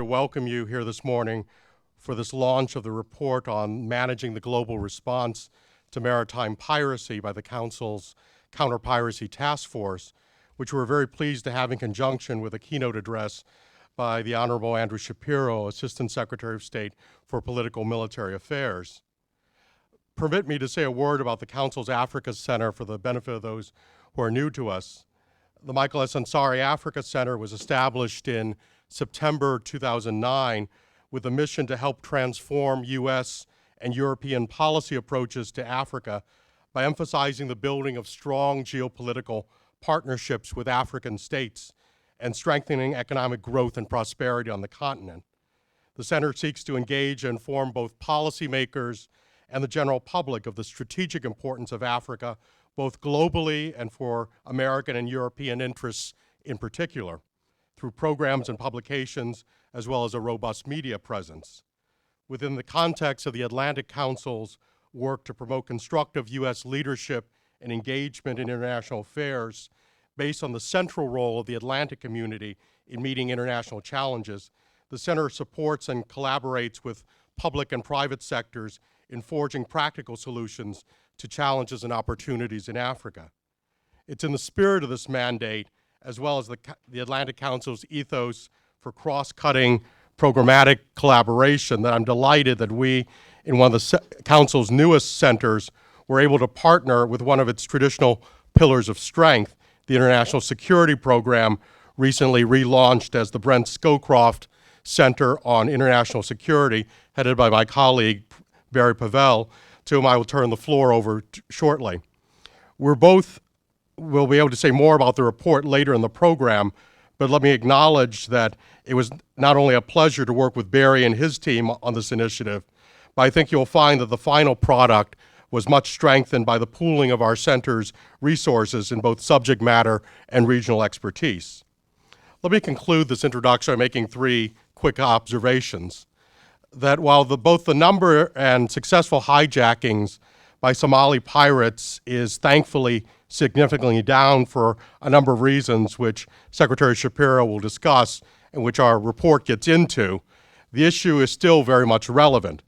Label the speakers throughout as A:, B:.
A: welcome you here this morning for this launch of the report on managing the global response to maritime piracy by the Council's Counter-Piracy Task Force, which we're very pleased to have in conjunction with a keynote address by the Honorable Andrew Shapiro, Assistant Secretary of State for Political Military Affairs. Permit me to say a word about the Council's Africa Center for the benefit of those who are new to us. The Michael S. Ansari Africa Center was established in September 2009 with a mission to help transform U.S. and European policy approaches to Africa by emphasizing the building of strong geopolitical partnerships with African states and strengthening economic growth and prosperity on the continent. The center seeks to engage and inform both policymakers and the general public of the strategic importance of Africa, both globally and for American and European interests in particular, through programs and publications, as well as a robust media presence. Within the context of the Atlantic Council's work to promote constructive U.S. leadership and engagement in international affairs, based on the central role of the Atlantic community in meeting international challenges, the Center supports and collaborates with public and private sectors in forging practical solutions to challenges and opportunities in Africa. It's in the spirit of this mandate, as well as the Atlantic Council's ethos for cross-cutting programmatic collaboration, that I'm delighted that we, in one of the Council's newest centers, were able to partner with one of its traditional pillars of strength, the International Security Program, recently relaunched as the Brent Scowcroft Center on International Security, headed by my colleague, Barry Pavel, to whom I will turn the floor over shortly. We'll be able to say more about the report later in the program, but let me acknowledge that it was not only a pleasure to work with Barry and his team on this initiative, but I think you'll find that the final product was much strengthened by the pooling of our center's resources in both subject matter and regional expertise. Let me conclude this introduction by making three quick observations. That while both the number and successful hijackings by Somali pirates is thankfully significantly down for a number of reasons, which Secretary Shapiro will discuss and which our report gets into, the issue is still very much relevant.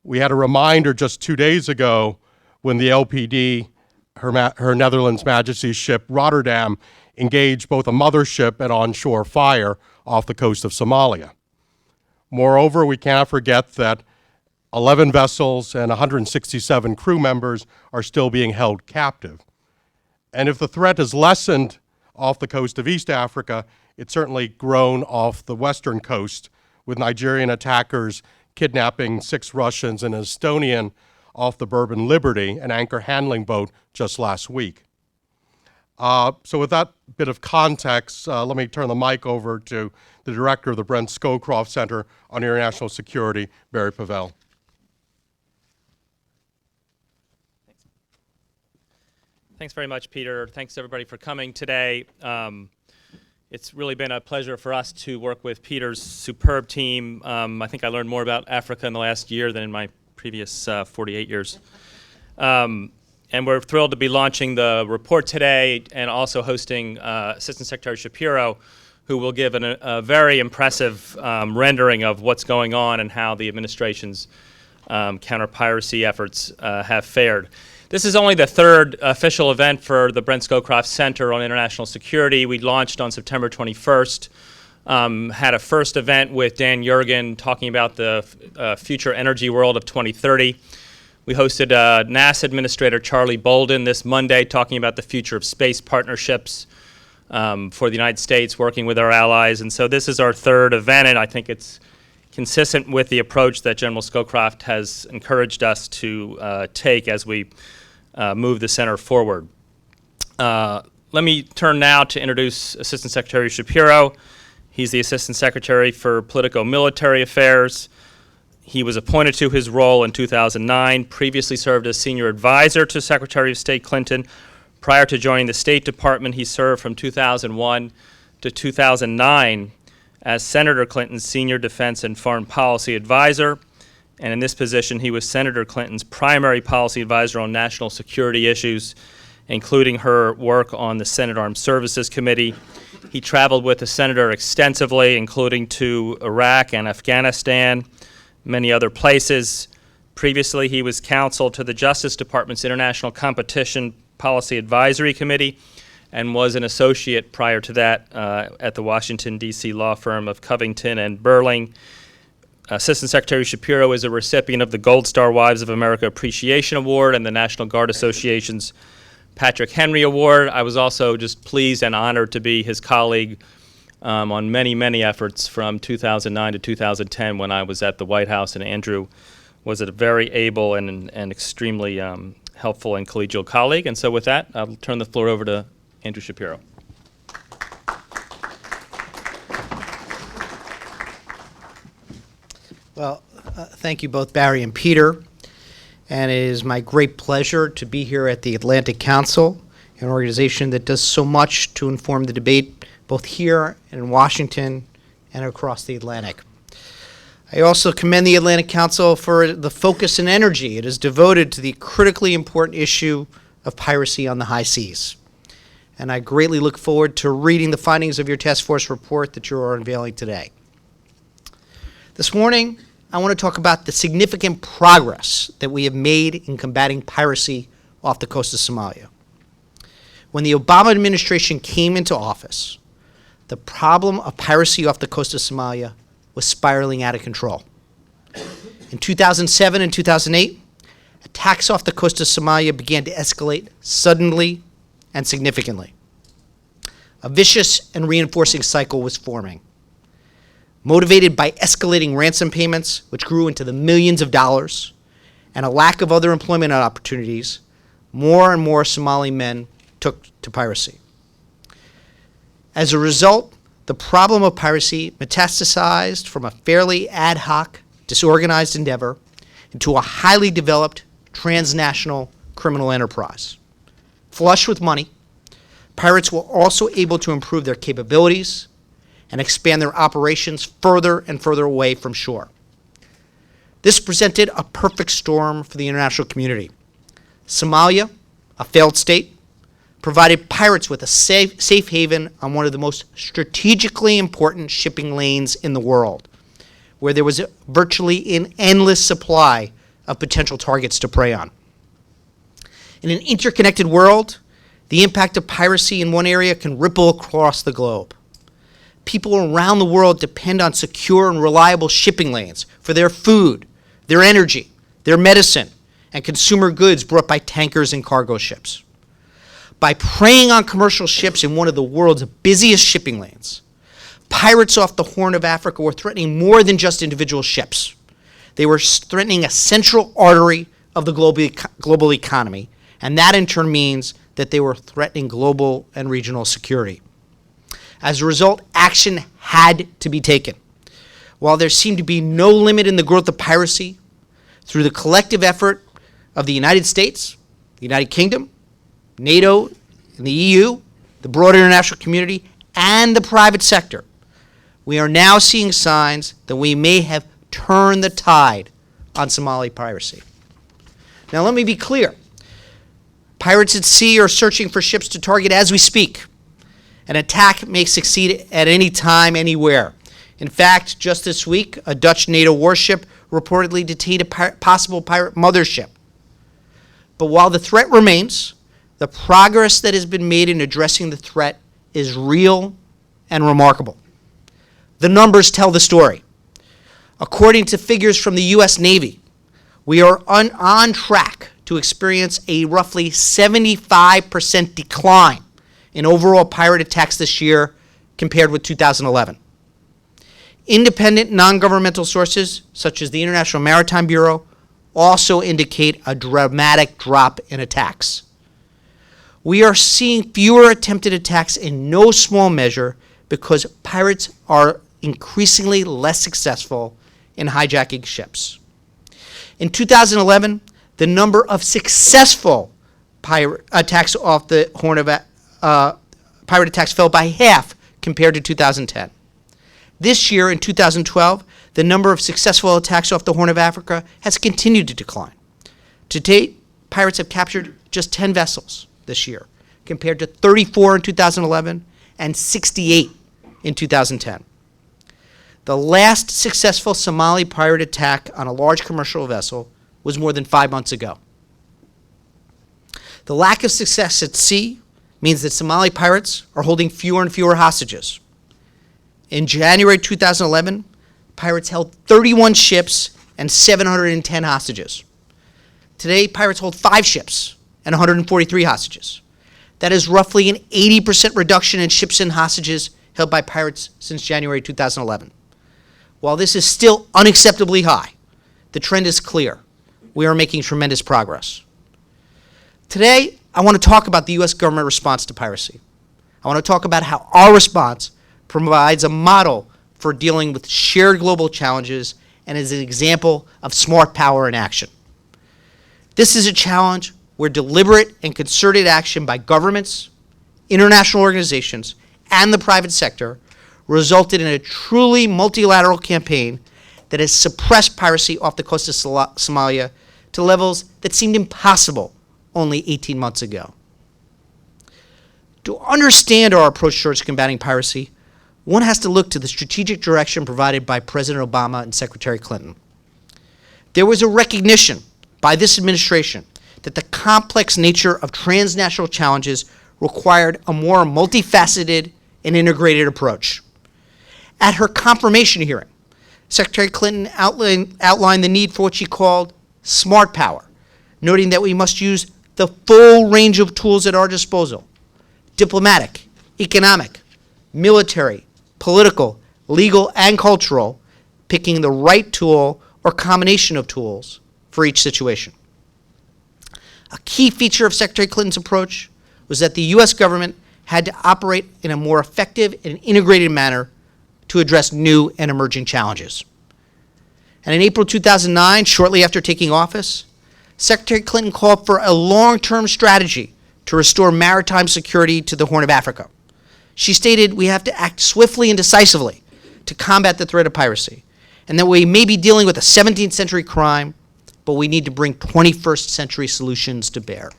A: We had a reminder just 2 days ago when the LPD, Her Netherlands Majesty's ship Rotterdam, engaged both a mothership and onshore fire off the coast of Somalia. Moreover, we cannot forget that 11 vessels and 167 crew members are still being held captive. And if the threat is lessened off the coast of East Africa, it's certainly grown off the western coast, with Nigerian attackers kidnapping 6 Russians and an Estonian off the Bourbon Liberty, an anchor handling boat, just last week. So with that bit of context, let me turn the mic over to the director of the Brent Scowcroft Center on International Security, Barry Pavel.
B: Thanks very much, Peter. Thanks, everybody, for coming today. It's really been a pleasure for us to work with Peter's superb team. I think I learned more about Africa in the last year than in my previous 48 years. And we're thrilled to be launching the report today and also hosting Assistant Secretary Shapiro, who will give a very impressive rendering of what's going on and how the administration's counter-piracy efforts have fared. This is only the third official event for the Brent Scowcroft Center on International Security. We launched on September 21st, had a first event with Dan Yergin talking about the future energy world of 2030. We hosted NASA Administrator Charlie Bolden this Monday talking about the future of space partnerships for the United States, working with our allies. And so this is our third event, and I think it's consistent with the approach that General Scowcroft has encouraged us to take as we move the center forward. Let me turn now to introduce Assistant Secretary Shapiro. He's the Assistant Secretary for Political Military Affairs. He was appointed to his role in 2009, previously served as Senior Advisor to Secretary of State Clinton. Prior to joining the State Department, he served from 2001 to 2009 as Senator Clinton's Senior Defense and Foreign Policy Advisor. And in this position, he was Senator Clinton's primary policy advisor on national security issues, including her work on the Senate Armed Services Committee. He traveled with the senator extensively, including to Iraq and Afghanistan, many other places. Previously, he was counsel to the Justice Department's International Competition Policy Advisory Committee and was an associate prior to that at the Washington, D.C. law firm of Covington and Burling. Assistant Secretary Shapiro is a recipient of the Gold Star Wives of America Appreciation Award and the National Guard Association's Patrick Henry Award. I was also just pleased and honored to be his colleague on many, many efforts from 2009 to 2010 when I was at the White House, and Andrew was a very able and extremely helpful and collegial colleague. And so with that, I'll turn the floor over to Andrew Shapiro.
C: Well, thank you both, Barry and Peter. And it is my great pleasure to be here at the Atlantic Council, an organization that does so much to inform the debate both here and in Washington and across the Atlantic. I also commend the Atlantic Council for the focus and energy it has devoted to the critically important issue of piracy on the high seas. And I greatly look forward to reading the findings of your task force report that you are unveiling today. This morning, I want to talk about the significant progress that we have made in combating piracy off the coast of Somalia. When the Obama administration came into office, the problem of piracy off the coast of Somalia was spiraling out of control. In 2007 and 2008, attacks off the coast of Somalia began to escalate suddenly and significantly. A vicious and reinforcing cycle was forming. Motivated by escalating ransom payments, which grew into the millions of dollars, and a lack of other employment opportunities, more and more Somali men took to piracy. As a result, the problem of piracy metastasized from a fairly ad hoc, disorganized endeavor into a highly developed transnational criminal enterprise. Flush with money, pirates were also able to improve their capabilities and expand their operations further and further away from shore. This presented a perfect storm for the international community. Somalia, a failed state, provided pirates with a safe haven on one of the most strategically important shipping lanes in the world, where there was virtually an endless supply of potential targets to prey on. In an interconnected world, the impact of piracy in one area can ripple across the globe. People around the world depend on secure and reliable shipping lanes for their food, their energy, their medicine, and consumer goods brought by tankers and cargo ships. By preying on commercial ships in one of the world's busiest shipping lanes, pirates off the Horn of Africa were threatening more than just individual ships. They were threatening a central artery of the global economy, and that in turn means that they were threatening global and regional security. As a result, action had to be taken. While there seemed to be no limit in the growth of piracy, through the collective effort of the United States, the United Kingdom, NATO, and the EU, the broader international community, and the private sector, we are now seeing signs that we may have turned the tide on Somali piracy. Now let me be clear. Pirates at sea are searching for ships to target as we speak. An attack may succeed at any time, anywhere. In fact, just this week, a Dutch NATO warship reportedly detained a possible pirate mothership. But while the threat remains, the progress that has been made in addressing the threat is real and remarkable. The numbers tell the story. According to figures from the U.S. Navy, we are on track to experience a roughly 75% decline in overall pirate attacks this year compared with 2011. Independent non-governmental sources, such as the International Maritime Bureau, also indicate a dramatic drop in attacks. We are seeing fewer attempted attacks in no small measure because pirates are increasingly less successful in hijacking ships. In 2011, the number of successful pirate attacks off the Horn of pirate attacks fell by half compared to 2010. This year, in 2012, the number of successful attacks off the Horn of Africa has continued to decline. To date, pirates have captured just 10 vessels this year, compared to 34 in 2011 and 68 in 2010. The last successful Somali pirate attack on a large commercial vessel was more than 5 months ago. The lack of success at sea means that Somali pirates are holding fewer and fewer hostages. In January 2011, pirates held 31 ships and 710 hostages. Today, pirates hold 5 ships and 143 hostages. That is roughly an 80% reduction in ships and hostages held by pirates since January 2011. While this is still unacceptably high, the trend is clear. We are making tremendous progress. Today, I want to talk about the U.S. government response to piracy. I want to talk about how our response provides a model for dealing with shared global challenges and is an example of smart power in action. This is a challenge where deliberate and concerted action by governments, international organizations, and the private sector resulted in a truly multilateral campaign that has suppressed piracy off the coast of Somalia to levels that seemed impossible only 18 months ago. To understand our approach towards combating piracy, one has to look to the strategic direction provided by President Obama and Secretary Clinton. There was a recognition by this administration that the complex nature of transnational challenges required a more multifaceted and integrated approach. At her confirmation hearing, Secretary Clinton outlined the need for what she called smart power, noting that we must use the full range of tools at our disposal: diplomatic, economic, military, political, legal, and cultural, picking the right tool or combination of tools for each situation. A key feature of Secretary Clinton's approach was that the U.S. government had to operate in a more effective and integrated manner to address new and emerging challenges. And in April 2009, shortly after taking office, Secretary Clinton called for a long-term strategy to restore maritime security to the Horn of Africa. She stated we have to act swiftly and decisively to combat the threat of piracy, and that we may be dealing with a 17th century crime, but we need to bring 21st century solutions to bear.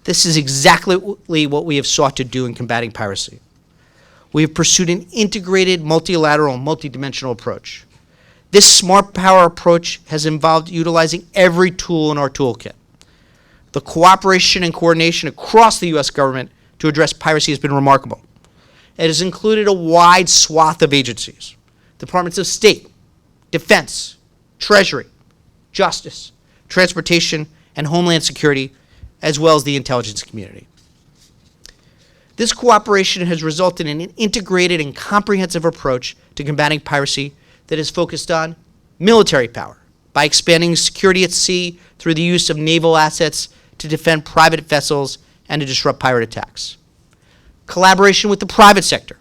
C: This is exactly what we have sought to do in combating piracy. We have pursued an integrated, multilateral, multidimensional approach. This smart power approach has involved utilizing every tool in our toolkit. The cooperation and coordination across the U.S. government to address piracy has been remarkable. It has included a wide swath of agencies: Departments of State, Defense, Treasury, Justice, Transportation, and Homeland Security, as well as the intelligence community. This cooperation has resulted in an integrated and comprehensive approach to combating piracy that is focused on military power by expanding security at sea through the use of naval assets to defend private vessels and to disrupt pirate attacks. Collaboration with the private sector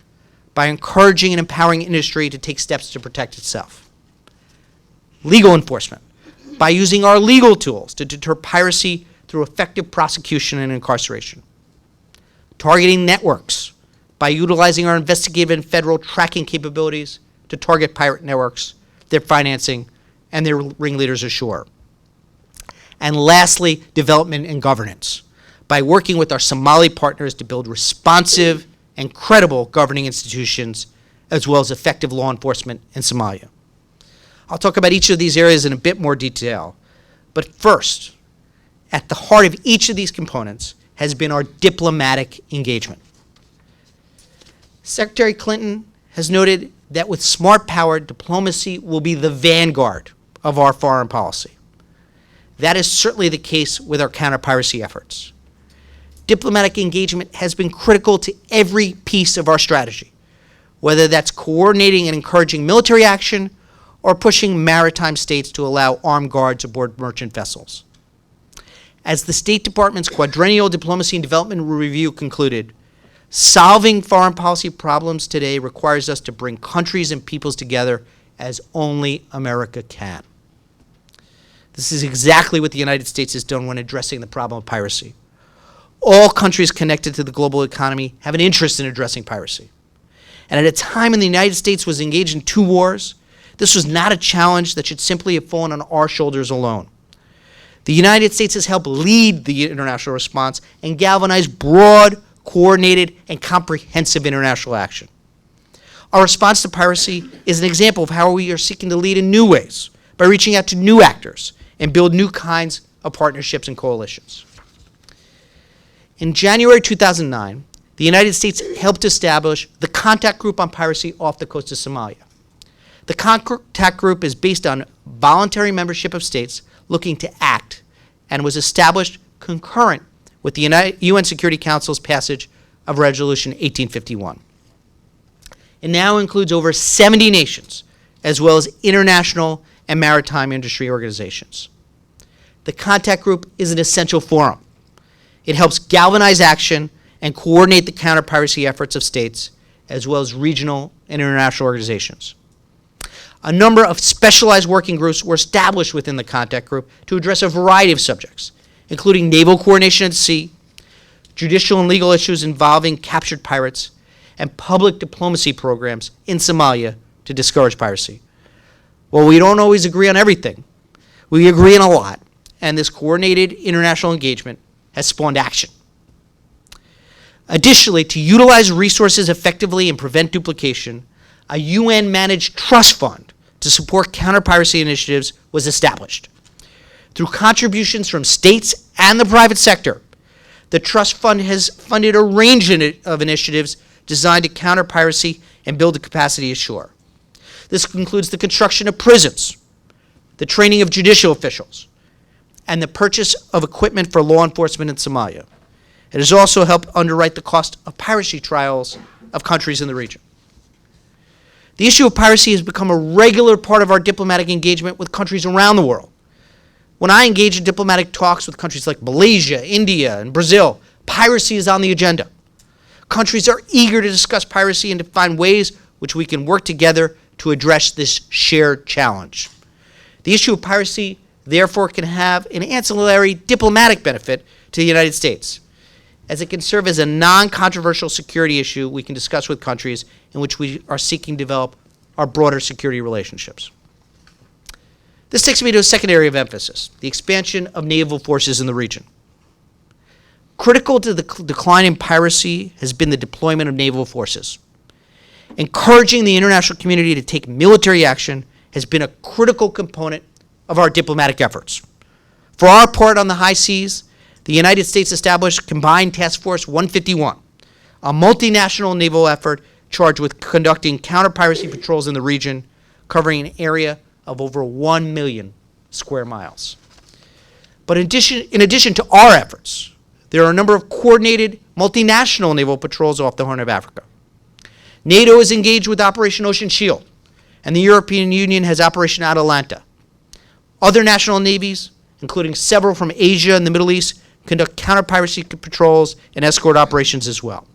C: by encouraging and empowering industry to take steps to protect itself. Legal enforcement by using our legal tools to deter piracy through effective prosecution and incarceration. Targeting networks by utilizing our investigative and federal tracking capabilities to target pirate networks, their financing, and their ringleaders ashore. And lastly, development and governance by working with our Somali partners to build responsive and credible governing institutions, as well as effective law enforcement in Somalia. I'll talk about each of these areas in a bit more detail, but first, at the heart of each of these components has been our diplomatic engagement. Secretary Clinton has noted that with smart power, diplomacy will be the vanguard of our foreign policy. That is certainly the case with our counter-piracy efforts. Diplomatic engagement has been critical to every piece of our strategy, whether that's coordinating and encouraging military action or pushing maritime states to allow armed guards aboard merchant vessels. As the State Department's Quadrennial Diplomacy and Development Review concluded, solving foreign policy problems today requires us to bring countries and peoples together as only America can. This is exactly what the United States has done when addressing the problem of piracy. All countries connected to the global economy have an interest in addressing piracy. And at a time when the United States was engaged in 2 wars, this was not a challenge that should simply have fallen on our shoulders alone. The United States has helped lead the international response and galvanize broad, coordinated, and comprehensive international action. Our response to piracy is an example of how we are seeking to lead in new ways by reaching out to new actors and build new kinds of partnerships and coalitions. In January 2009, the United States helped establish the Contact Group on Piracy off the coast of Somalia. The Contact Group is based on voluntary membership of states looking to act and was established concurrent with the UN Security Council's passage of Resolution 1851. It now includes over 70 nations, as well as international and maritime industry organizations. The Contact Group is an essential forum. It helps galvanize action and coordinate the counter-piracy efforts of states, as well as regional and international organizations. A number of specialized working groups were established within the Contact Group to address a variety of subjects, including naval coordination at sea, judicial and legal issues involving captured pirates, and public diplomacy programs in Somalia to discourage piracy. While we don't always agree on everything, we agree on a lot, and this coordinated international engagement has spawned action. Additionally, to utilize resources effectively and prevent duplication, a UN-managed trust fund to support counter-piracy initiatives was established. Through contributions from states and the private sector, the trust fund has funded a range of initiatives designed to counter piracy and build the capacity ashore. This includes the construction of prisons, the training of judicial officials, and the purchase of equipment for law enforcement in Somalia. It has also helped underwrite the cost of piracy trials of countries in the region. The issue of piracy has become a regular part of our diplomatic engagement with countries around the world. When I engage in diplomatic talks with countries like Malaysia, India, and Brazil, piracy is on the agenda. Countries are eager to discuss piracy and to find ways which we can work together to address this shared challenge. The issue of piracy, therefore, can have an ancillary diplomatic benefit to the United States, as it can serve as a non-controversial security issue we can discuss with countries in which we are seeking to develop our broader security relationships. This takes me to a second area of emphasis, the expansion of naval forces in the region. Critical to the decline in piracy has been the deployment of naval forces. Encouraging the international community to take military action has been a critical component of our diplomatic efforts. For our part on the high seas, the United States established Combined Task Force 151, a multinational naval effort charged with conducting counter-piracy patrols in the region, covering an area of over 1 million square miles. But in addition to our efforts, there are a number of coordinated multinational naval patrols off the Horn of Africa. NATO is engaged with Operation Ocean Shield, and the European Union has Operation Atalanta. Other national navies, including several from Asia and the Middle East, conduct counter-piracy patrols and escort operations as well.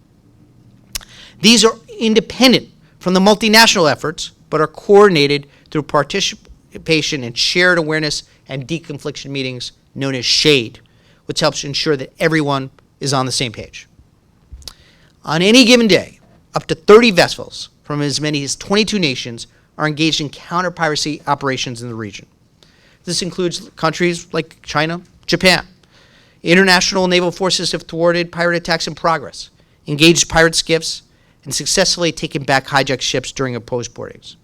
C: These are independent from the multinational efforts, but are coordinated through participation in shared awareness and deconfliction meetings known as SHADE, which helps ensure that everyone is on the same page. On any given day, up to 30 vessels from as many as 22 nations are engaged in counter-piracy operations in the region. This includes countries like China, Japan. International naval forces have thwarted pirate attacks in progress, engaged pirate skiffs, and successfully taken back hijacked ships during opposed boardings.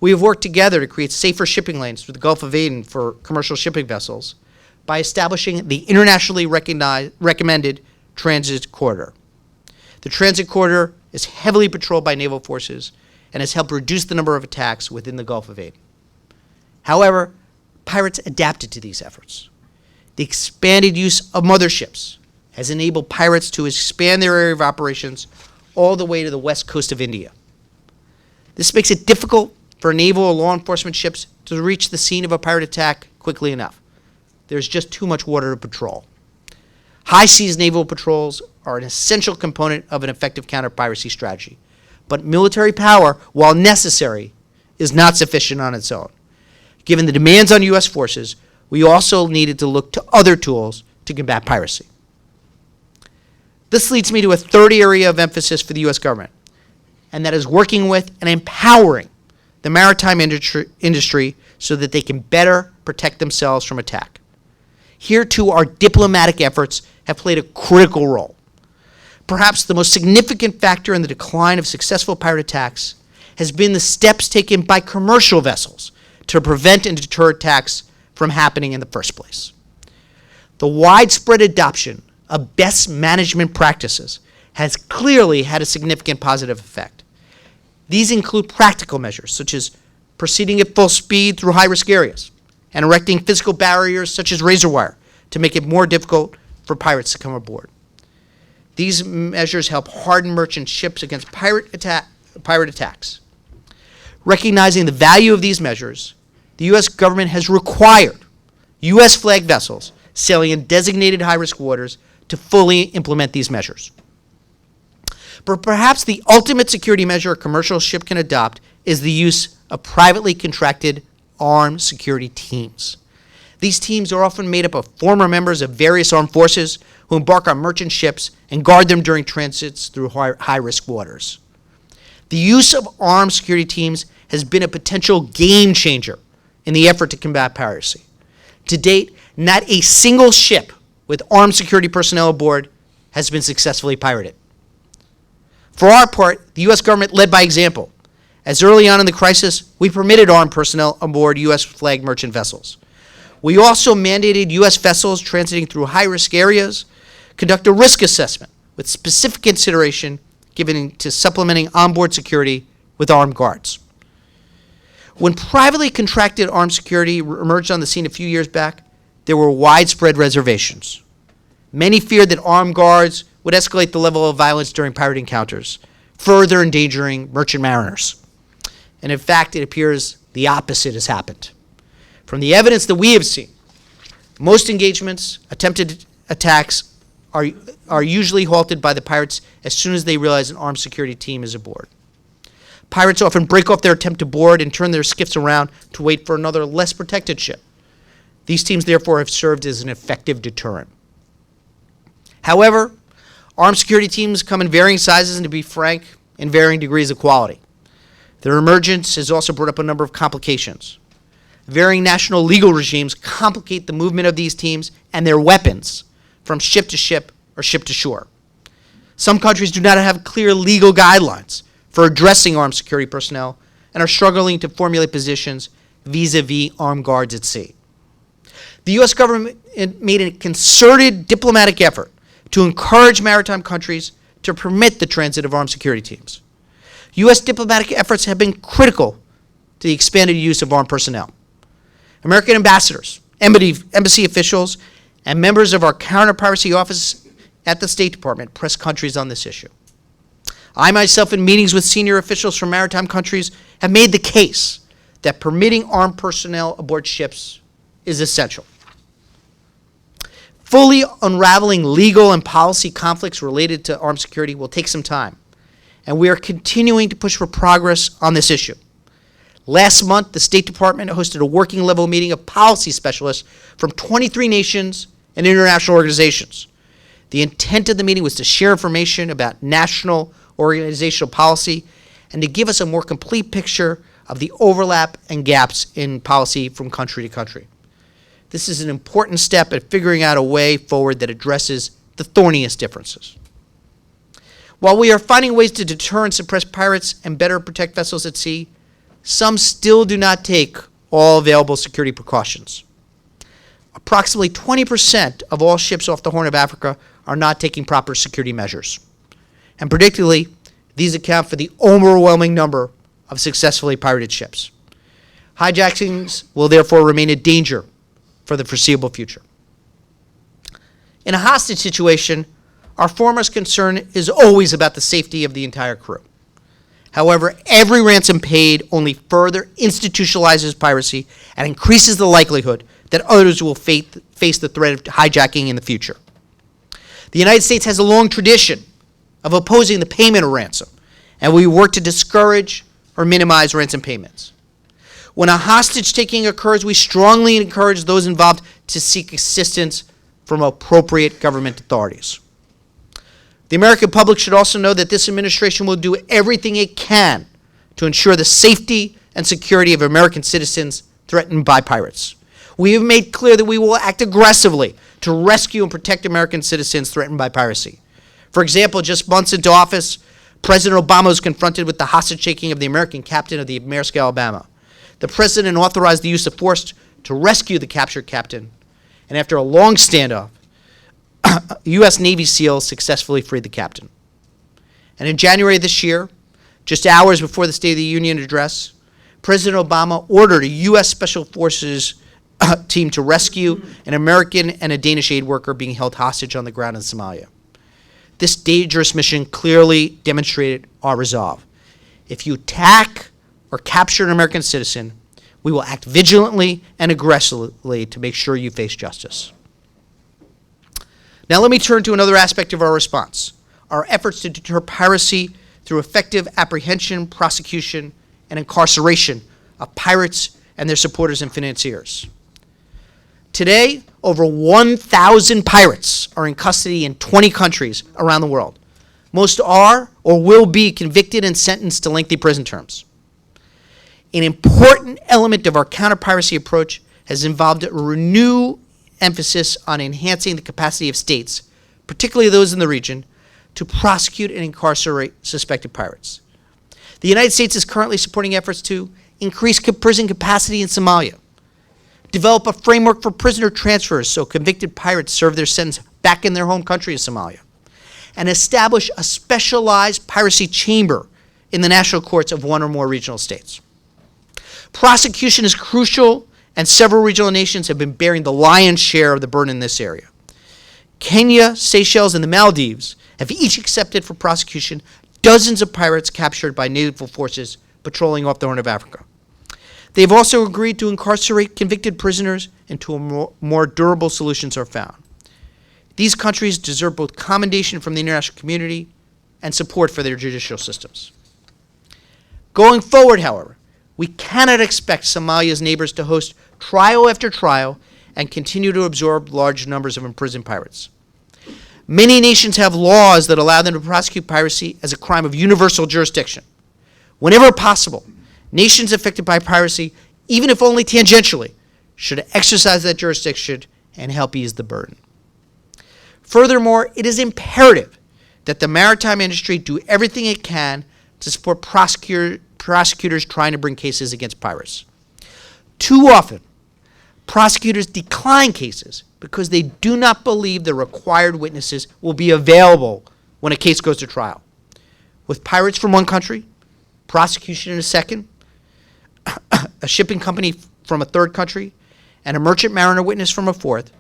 C: We have worked together to create safer shipping lanes through the Gulf of Aden for commercial shipping vessels by establishing the internationally recommended transit corridor. The transit corridor is heavily patrolled by naval forces and has helped reduce the number of attacks within the Gulf of Aden. However, pirates adapted to these efforts. The expanded use of motherships has enabled pirates to expand their area of operations all the way to the west coast of India. This makes it difficult for naval or law enforcement ships to reach the scene of a pirate attack quickly enough. There's just too much water to patrol. High seas naval patrols are an essential component of an effective counter-piracy strategy. But military power, while necessary, is not sufficient on its own. Given the demands on U.S. forces, we also needed to look to other tools to combat piracy. This leads me to a third area of emphasis for the U.S. government, and that is working with and empowering the maritime industry so that they can better protect themselves from attack. Here, too, our diplomatic efforts have played a critical role. perhaps the most significant factor in the decline of successful pirate attacks has been the steps taken by commercial vessels to prevent and deter attacks from happening in the first place. The widespread adoption of best management practices has clearly had a significant positive effect. These include practical measures, such as proceeding at full speed through high-risk areas and erecting physical barriers such as razor wire to make it more difficult for pirates to come aboard. These measures help harden merchant ships against pirate attacks. Recognizing the value of these measures, the U.S. government has required U.S. flag vessels sailing in designated high-risk waters to fully implement these measures. But perhaps the ultimate security measure a commercial ship can adopt is the use of privately contracted armed security teams. These teams are often made up of former members of various armed forces who embark on merchant ships and guard them during transits through high-risk waters. The use of armed security teams has been a potential game changer in the effort to combat piracy. To date, not a single ship with armed security personnel aboard has been successfully pirated. For our part, the U.S. government led by example, as early on in the crisis, we permitted armed personnel aboard U.S. flagged merchant vessels. We also mandated U.S. vessels transiting through high-risk areas conduct a risk assessment with specific consideration given to supplementing onboard security with armed guards. When privately contracted armed security emerged on the scene a few years back, there were widespread reservations. Many feared that armed guards would escalate the level of violence during pirate encounters, further endangering merchant mariners. And in fact, it appears the opposite has happened. From the evidence that we have seen, most engagements, attempted attacks, are usually halted by the pirates as soon as they realize an armed security team is aboard. Pirates often break off their attempt to board and turn their skiffs around to wait for another less protected ship. These teams, therefore, have served as an effective deterrent. However, armed security teams come in varying sizes and, to be frank, in varying degrees of quality. Their emergence has also brought up a number of complications. Varying national legal regimes complicate the movement of these teams and their weapons from ship to ship or ship to shore. Some countries do not have clear legal guidelines for addressing armed security personnel and are struggling to formulate positions vis-a-vis armed guards at sea. The U.S. government made a concerted diplomatic effort to encourage maritime countries to permit the transit of armed security teams. U.S. diplomatic efforts have been critical to the expanded use of armed personnel. American ambassadors, embassy officials, and members of our Counter-Piracy office at the State Department press countries on this issue. I myself, in meetings with senior officials from maritime countries, have made the case that permitting armed personnel aboard ships is essential. Fully unraveling legal and policy conflicts related to armed security will take some time, and we are continuing to push for progress on this issue. Last month, the State Department hosted a working-level meeting of policy specialists from 23 nations and international organizations. The intent of the meeting was to share information about national organizational policy and to give us a more complete picture of the overlap and gaps in policy from country to country. This is an important step at figuring out a way forward that addresses the thorniest differences. While we are finding ways to deter and suppress pirates and better protect vessels at sea, some still do not take all available security precautions. Approximately 20% of all ships off the Horn of Africa are not taking proper security measures. And predictably, these account for the overwhelming number of successfully pirated ships. Hijackings will therefore remain a danger for the foreseeable future. In a hostage situation, our foremost concern is always about the safety of the entire crew. However, every ransom paid only further institutionalizes piracy and increases the likelihood that others will face the threat of hijacking in the future. The United States has a long tradition of opposing the payment of ransom, and we work to discourage or minimize ransom payments. When a hostage taking occurs, we strongly encourage those involved to seek assistance from appropriate government authorities. The American public should also know that this administration will do everything it can to ensure the safety and security of American citizens threatened by pirates. We have made clear that we will act aggressively to rescue and protect American citizens threatened by piracy. For example, just months into office, President Obama was confronted with the hostage-taking of the American captain of the Maersk, Alabama. The president authorized the use of force to rescue the captured captain, and after a long standoff, U.S. Navy SEALs successfully freed the captain. And in January of this year, just hours before the State of the Union address, President Obama ordered a U.S. Special Forces team to rescue an American and a Danish aid worker being held hostage on the ground in Somalia. This dangerous mission clearly demonstrated our resolve. If you attack or capture an American citizen, we will act vigilantly and aggressively to make sure you face justice. Now let me turn to another aspect of our response, our efforts to deter piracy through effective apprehension, prosecution, and incarceration of pirates and their supporters and financiers. Today, over 1,000 pirates are in custody in 20 countries around the world. Most are or will be convicted and sentenced to lengthy prison terms. An important element of our counter-piracy approach has involved a renewed emphasis on enhancing the capacity of states, particularly those in the region, to prosecute and incarcerate suspected pirates. The United States is currently supporting efforts to increase prison capacity in Somalia, develop a framework for prisoner transfers so convicted pirates serve their sentence back in their home country of Somalia, and establish a specialized piracy chamber in the national courts of one or more regional states. Prosecution is crucial, and several regional nations have been bearing the lion's share of the burden in this area. Kenya, Seychelles, and the Maldives have each accepted for prosecution dozens of pirates captured by naval forces patrolling off the Horn of Africa. They have also agreed to incarcerate convicted prisoners until more durable solutions are found. These countries deserve both commendation from the international community and support for their judicial systems. Going forward, however, we cannot expect Somalia's neighbors to host trial after trial and continue to absorb large numbers of imprisoned pirates. Many nations have laws that allow them to prosecute piracy as a crime of universal jurisdiction. Whenever possible, nations affected by piracy, even if only tangentially, should exercise that jurisdiction and help ease the burden. Furthermore, it is imperative that the maritime industry do everything it can to support prosecutors trying to bring cases against pirates. Too often, prosecutors decline cases because they do not believe the required witnesses will be available when a case goes to trial. With pirates from one country, prosecution in a second, a shipping company from a third country, and a merchant mariner witness from a fourth,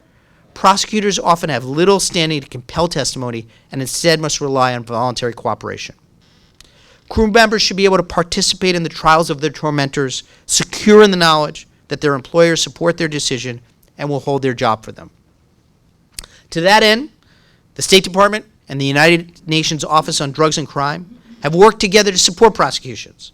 C: prosecutors often have little standing to compel testimony and instead must rely on voluntary cooperation. Crew members should be able to participate in the trials of their tormentors, secure in the knowledge that their employers support their decision and will hold their job for them. To that end, the State Department and the United Nations Office on Drugs and Crime have worked together to support prosecutions.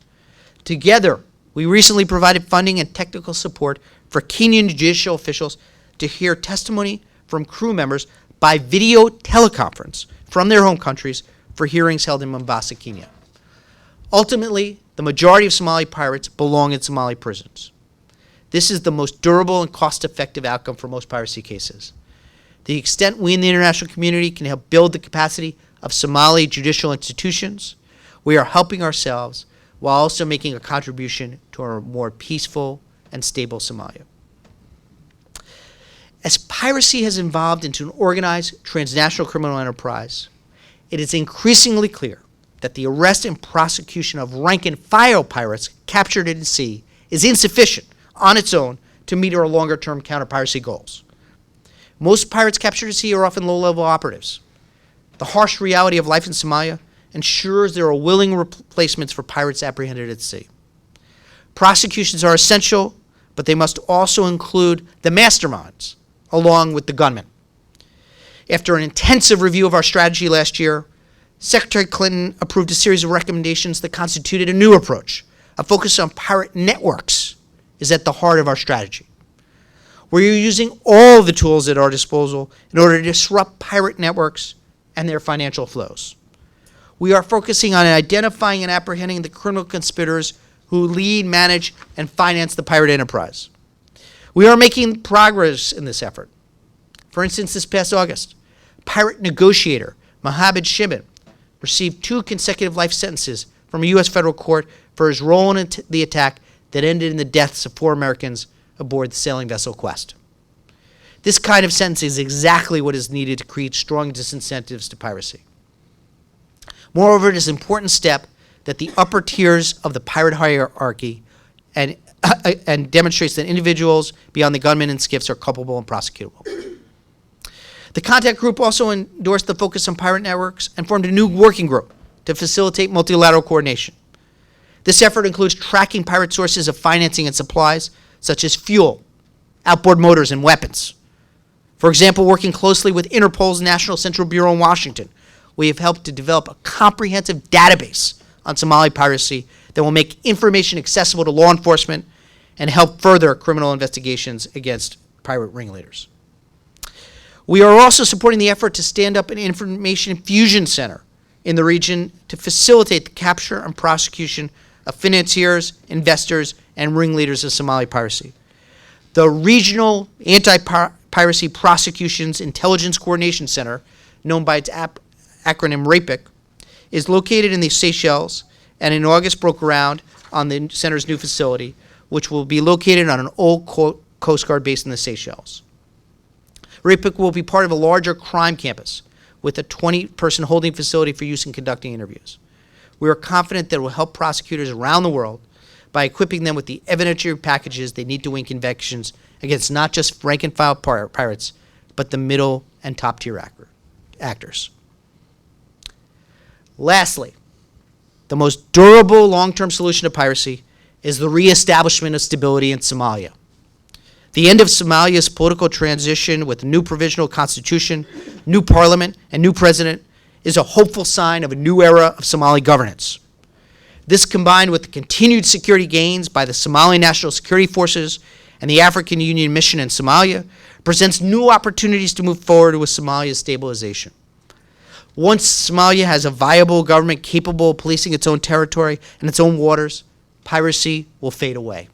C: Together, we recently provided funding and technical support for Kenyan judicial officials to hear testimony from crew members by video teleconference from their home countries for hearings held in Mombasa, Kenya. Ultimately, the majority of Somali pirates belong in Somali prisons. This is the most durable and cost-effective outcome for most piracy cases. The extent we in the international community can help build the capacity of Somali judicial institutions, we are helping ourselves while also making a contribution to a more peaceful and stable Somalia. As piracy has evolved into an organized transnational criminal enterprise, it is increasingly clear that the arrest and prosecution of rank-and-file pirates captured at sea is insufficient on its own to meet our longer-term counter-piracy goals. Most pirates captured at sea are often low-level operatives. The harsh reality of life in Somalia ensures there are willing replacements for pirates apprehended at sea. Prosecutions are essential, but they must also include the masterminds, along with the gunmen. After an intensive review of our strategy last year, Secretary Clinton approved a series of recommendations that constituted a new approach. A focus on pirate networks is at the heart of our strategy. We're using all the tools at our disposal in order to disrupt pirate networks and their financial flows. We are focusing on identifying and apprehending the criminal conspirators who lead, manage, and finance the pirate enterprise. We are making progress in this effort. For instance, this past August, pirate negotiator Mohammed Shimon received 2 consecutive life sentences from a U.S. federal court for his role in the attack that ended in the deaths of 4 Americans aboard the sailing vessel Quest. This kind of sentence is exactly what is needed to create strong disincentives to piracy. Moreover, it is an important step that the upper tiers of the pirate hierarchy and demonstrates that individuals beyond the gunmen and skiffs are culpable and prosecutable. The contact group also endorsed the focus on pirate networks and formed a new working group to facilitate multilateral coordination. This effort includes tracking pirate sources of financing and supplies, such as fuel, outboard motors, and weapons. For example, working closely with Interpol's National Central Bureau in Washington, we have helped to develop a comprehensive database on Somali piracy that will make information accessible to law enforcement and help further criminal investigations against pirate ringleaders. We are also supporting the effort to stand up an information fusion center in the region to facilitate the capture and prosecution of financiers, investors, and ringleaders of Somali piracy. The Regional Anti-Piracy Prosecutions Intelligence Coordination Center, known by its acronym RAPIC, is located in the Seychelles, and in August broke ground on the center's new facility, which will be located on an old Coast Guard base in the Seychelles. RAPIC will be part of a larger crime campus with a 20-person holding facility for use in conducting interviews. We are confident that it will help prosecutors around the world by equipping them with the evidentiary packages they need to win convictions against not just rank-and-file pirates, but the middle and top-tier actors. Lastly, the most durable long-term solution to piracy is the reestablishment of stability in Somalia. The end of Somalia's political transition with a new provisional constitution, new parliament, and new president is a hopeful sign of a new era of Somali governance. This, combined with the continued security gains by the Somali National Security Forces and the African Union mission in Somalia, presents new opportunities to move forward with Somalia's stabilization. Once Somalia has a viable government capable of policing its own territory and its own waters, piracy will fade away.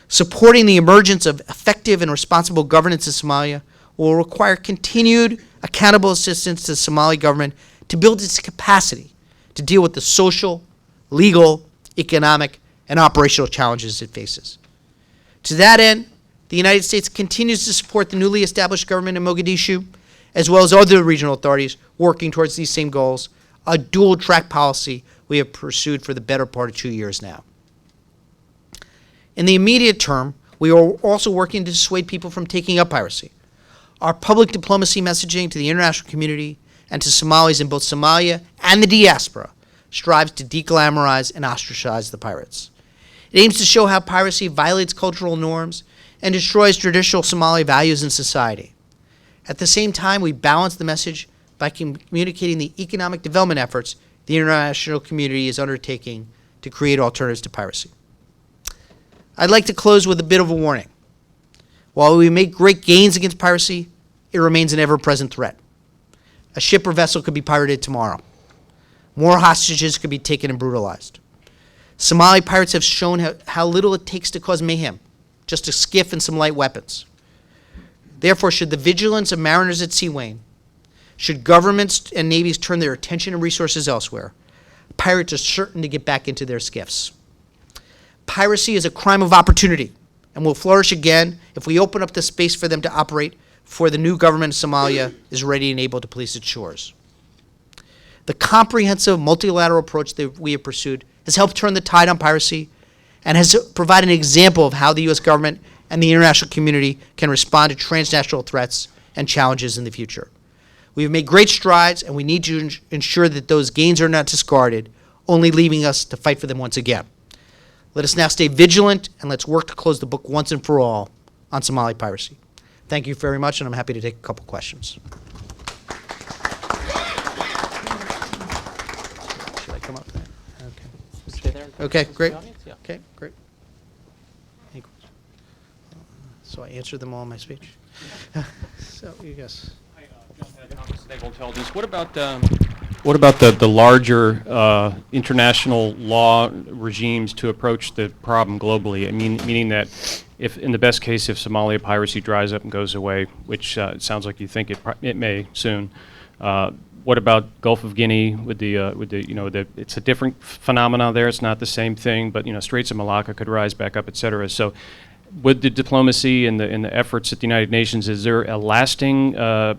C: Supporting the emergence of effective and responsible governance in Somalia will require continued accountable assistance to the Somali government to build its capacity to deal with the social, legal, economic, and operational challenges it faces. To that end, the United States continues to support the newly established government in Mogadishu, as well as other regional authorities working towards these same goals, a dual-track policy we have pursued for the better part of 2 years now. In the immediate term, we are also working to dissuade people from taking up piracy. Our public diplomacy messaging to the international community and to Somalis in both Somalia and the diaspora strives to deglamorize and ostracize the pirates. It aims to show how piracy violates cultural norms and destroys traditional Somali values in society. At the same time, we balance the message by communicating the economic development efforts the international community is undertaking to create alternatives to piracy. I'd like to close with a bit of a warning. While we make great gains against piracy, it remains an ever-present threat. A ship or vessel could be pirated tomorrow. More hostages could be taken and brutalized. Somali pirates have shown how little it takes to cause mayhem, just a skiff and some light weapons. Therefore, should the vigilance of mariners at sea wane, should governments and navies turn their attention and resources elsewhere, pirates are certain to get back into their skiffs. Piracy is a crime of opportunity and will flourish again if we open up the space for them to operate before the new government of Somalia is ready and able to police its shores. The comprehensive multilateral approach that we have pursued has helped turn the tide on piracy and has provided an example of how the U.S. government and the international community can respond to transnational threats and challenges in the future. We have made great strides, and we need to ensure that those gains are not discarded, only leaving us to fight for them once again. Let us now stay vigilant, and let's work to close the book once and for all on Somali piracy. Thank you very much, and I'm happy to take a couple questions. Should I come up there? Okay.
B: Stay there.
C: Okay, great.
B: Yeah.
C: Okay, great. Any questions? So I answered them all in my speech. So you guys.
D: Naval Intelligence. What about the larger international law regimes to approach the problem globally? I mean, meaning that if, in the best case, if Somalia piracy dries up and goes away, which it sounds like you think it may soon, what about Gulf of Guinea with the it's a different phenomenon there. It's not the same thing, but Straits of Malacca could rise back up, et cetera. So with the diplomacy and the efforts at the United Nations, is there a lasting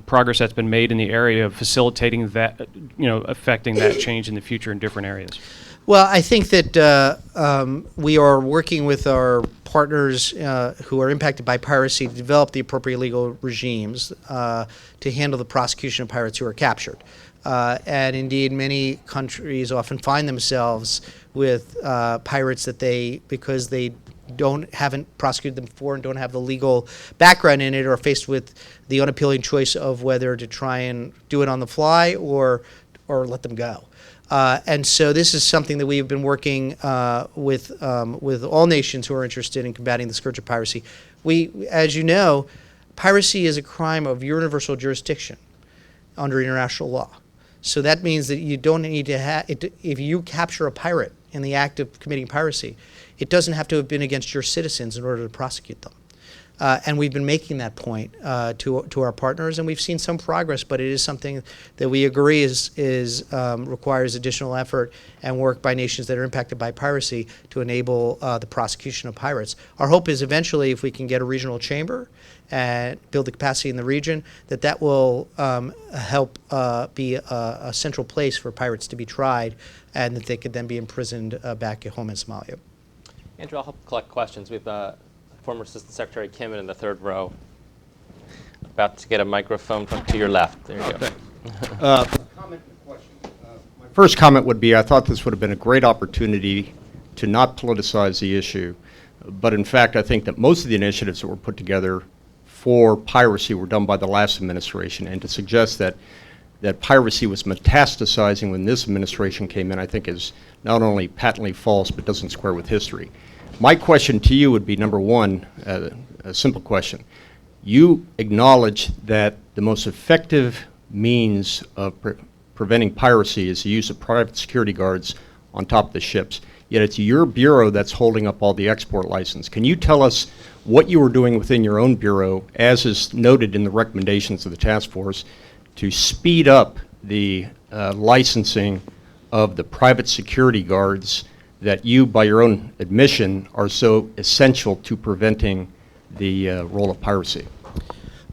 D: progress that's been made in the area of facilitating that, affecting that change in the future in different areas?
C: Well, I think that we are working with our partners who are impacted by piracy to develop the appropriate legal regimes to handle the prosecution of pirates who are captured. And indeed, many countries often find themselves with pirates that because they haven't prosecuted them before and don't have the legal background in it, are faced with the unappealing choice of whether to try and do it on the fly or let them go. And so this is something that we've been working with all nations who are interested in combating the scourge of piracy. As you know, piracy is a crime of universal jurisdiction under international law. So that means that you don't need to have, if you capture a pirate in the act of committing piracy, it doesn't have to have been against your citizens in order to prosecute them. And we've been making that point to our partners, and we've seen some progress, but it is something that we agree requires additional effort and work by nations that are impacted by piracy to enable the prosecution of pirates. Our hope is eventually, if we can get a regional chamber and build the capacity in the region, that will help be a central place for pirates to be tried, and that they could then be imprisoned back at home in Somalia.
B: Andrew, I'll help collect questions. We've former Assistant Secretary Kim in the third row. About to get a microphone to your left. There you go.
E: Comment and question. My first comment would be I thought this would have been a great opportunity to not politicize the issue, but in fact I think that most of the initiatives that were put together for piracy were done by the last administration, and to suggest that piracy was metastasizing when this administration came in, I think is not only patently false but doesn't square with history. My question to you would be, number one, a simple question. You acknowledge that the most effective means of preventing piracy is the use of private security guards on top of the ships, yet it's your bureau that's holding up all the export license. Can you tell us what you are doing within your own bureau, as is noted in the recommendations of the task force, to speed up the licensing of the private security guards that you, by your own admission, are so essential to preventing the role of piracy?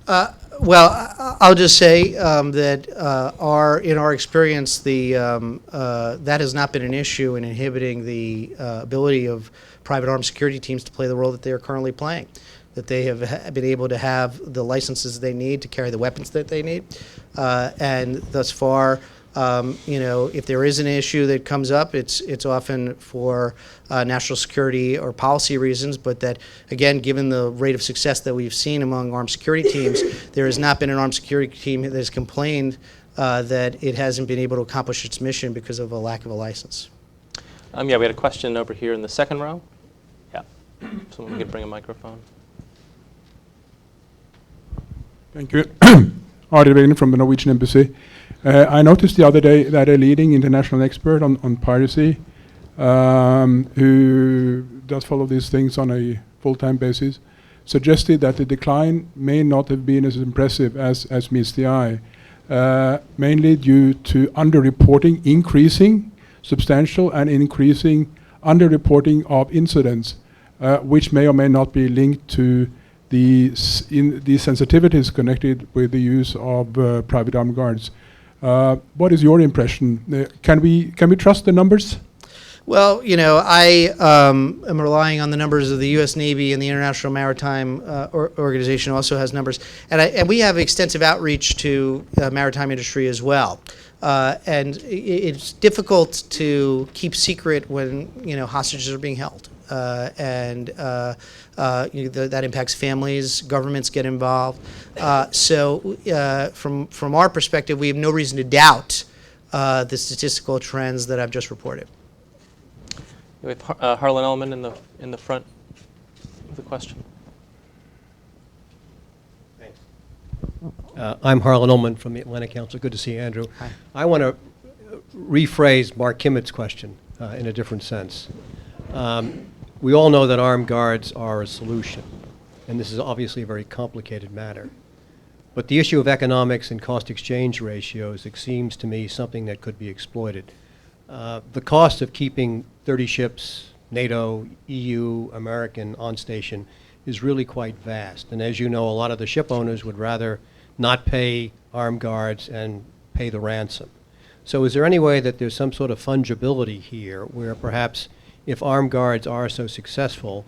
C: Well, I'll just say that in our experience, that has not been an issue in inhibiting the ability of private armed security teams to play the role that they are currently playing, that they have been able to have the licenses they need to carry the weapons that they need. And thus far, if there is an issue that comes up, it's often for national security or policy reasons, but that, again, given the rate of success that we've seen among armed security teams, there has not been an armed security team that has complained that it hasn't been able to accomplish its mission because of a lack of a license.
B: Yeah, we had a question over here in the second row. Yeah, someone could bring a microphone.
F: Thank you. Arvid Wegner from the Norwegian Embassy. I noticed the other day that a leading international expert on piracy, who does follow these things on a full-time basis, suggested that the decline may not have been as impressive as meets the eye, mainly due to underreporting, increasing substantial and increasing underreporting of incidents, which may or may not be linked to the sensitivities connected with the use of private armed guards. What is your impression? Can we trust the numbers?
C: Well, I am relying on the numbers of the U.S. Navy, and the International Maritime Organization also has numbers, and we have extensive outreach to the maritime industry as well. And it's difficult to keep secret when hostages are being held, and that impacts families. Governments get involved. So from our perspective, we have no reason to doubt the statistical trends that I've just reported.
B: We have Harlan Ellman in the front with a question.
G: Thanks. I'm Harlan Ullman from the Atlantic Council. Good to see you, Andrew.
C: Hi.
G: I want to rephrase Mark Kimmett's question in a different sense. We all know that armed guards are a solution, and this is obviously a very complicated matter. But the issue of economics and cost exchange ratios, it seems to me something that could be exploited. The cost of keeping 30 ships, NATO, EU, American on station is really quite vast. And as you know, a lot of the ship owners would rather not pay armed guards and pay the ransom. So is there any way that there's some sort of fungibility here where perhaps if armed guards are so successful,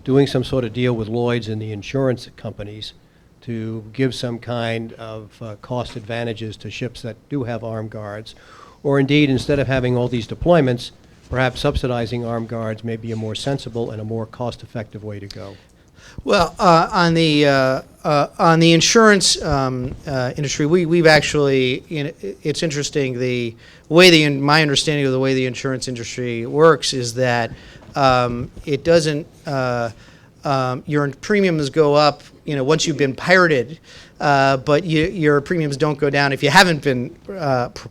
G: doing some sort of deal with Lloyd's and the insurance companies to give some kind of cost advantages to ships that do have armed guards, or indeed, instead of having all these deployments, perhaps subsidizing armed guards may be a more sensible and a more cost-effective way to go?
C: Well, on the insurance industry, we've actually, it's interesting, my understanding of the way the insurance industry works is that it doesn't, your premiums go up, once you've been pirated, but your premiums don't go down if you haven't been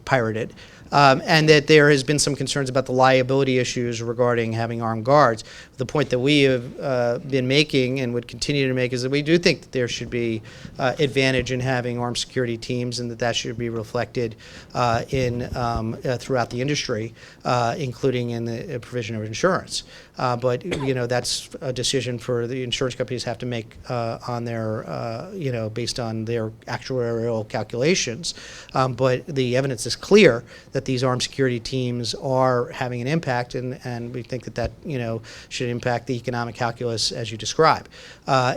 C: pirated. And that there has been some concerns about the liability issues regarding having armed guards. The point that we have been making and would continue to make is that we do think that there should be advantage in having armed security teams, and that should be reflected throughout the industry, including in the provision of insurance. But that's a decision for the insurance companies have to make on their based on their actuarial calculations. But the evidence is clear that these armed security teams are having an impact, and we think that should impact the economic calculus as you describe.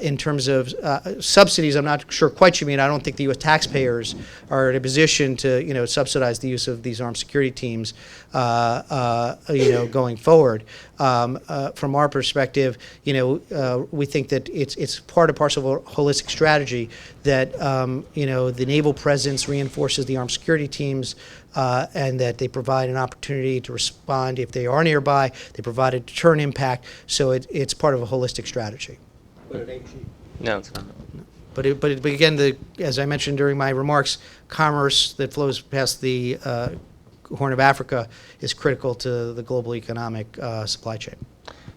C: In terms of subsidies, I'm not sure quite what you mean. I don't think the U.S. taxpayers are in a position to subsidize the use of these armed security teams going forward. From our perspective, we think that it's part and parcel of a holistic strategy that the naval presence reinforces the armed security teams, and that they provide an opportunity to respond if they are nearby. They provide a deterrent impact, so it's part of a holistic strategy.
G: But it ain't cheap.
B: No, it's not.
C: But again, as I mentioned during my remarks, commerce that flows past the Horn of Africa is critical to the global economic supply chain.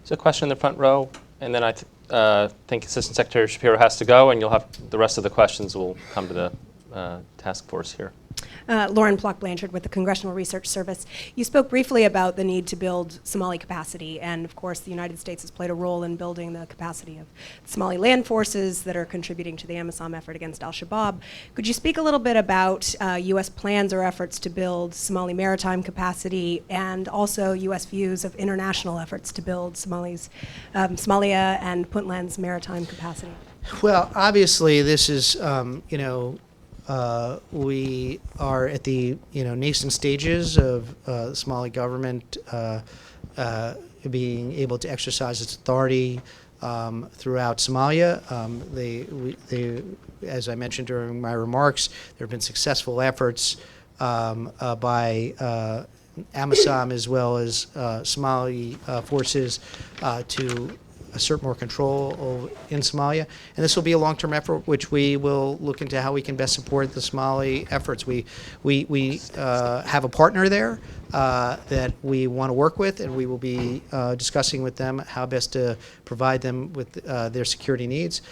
B: So a question in the front row, and then I think Assistant Secretary Shapiro has to go, and you'll have the rest of the questions will come to the task force here.
H: Lauren Plock-Blanchard with the Congressional Research Service. You spoke briefly about the need to build Somali capacity, and of course the United States has played a role in building the capacity of Somali land forces that are contributing to the AMISOM effort against al-Shabaab. Could you speak a little bit about U.S. plans or efforts to build Somali maritime capacity, and also U.S. views of international efforts to build Somalia and Puntland's maritime capacity?
C: Well, obviously this is, we are at the nascent stages of the Somali government being able to exercise its authority throughout Somalia. As I mentioned during my remarks, there have been successful efforts by AMISOM as well as Somali forces to assert more control in Somalia. And this will be a long-term effort which we will look into how we can best support the Somali efforts. We have a partner there that we want to work with, and we will be discussing with them how best to provide them with their security needs.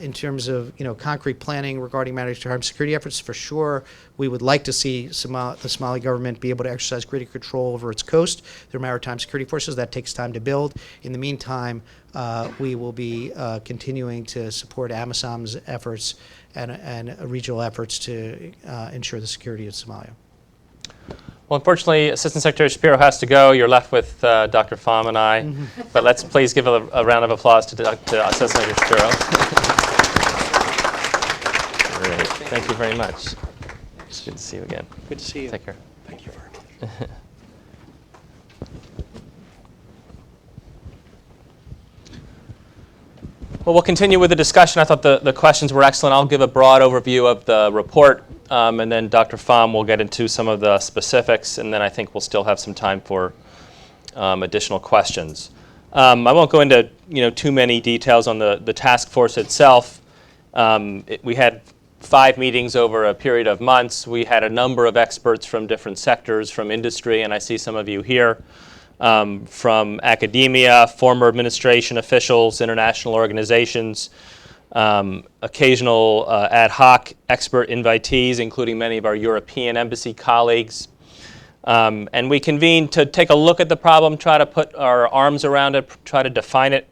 C: In terms of concrete planning regarding maritime security efforts, for sure, we would like to see the Somali government be able to exercise greater control over its coast, their maritime security forces. That takes time to build. In the meantime, we will be continuing to support AMISOM's efforts and regional efforts to ensure the security of Somalia.
B: Well, unfortunately, Assistant Secretary Shapiro has to go. You're left with Dr. Pham and I. But let's please give a round of applause to Assistant Secretary Shapiro. Great. Thank you very much. It's good to see you again.
C: Good to see you.
B: Take care.
C: Thank you very much.
B: Well, we'll continue with the discussion. I thought the questions were excellent. I'll give a broad overview of the report, and then Dr. Pham will get into some of the specifics, and then I think we'll still have some time for additional questions. I won't go into too many details on the task force itself. We had 5 meetings over a period of months. We had a number of experts from different sectors, from industry, and I see some of you here. From academia, former administration officials, international organizations, occasional ad hoc expert invitees, including many of our European embassy colleagues. And we convened to take a look at the problem, try to put our arms around it, try to define it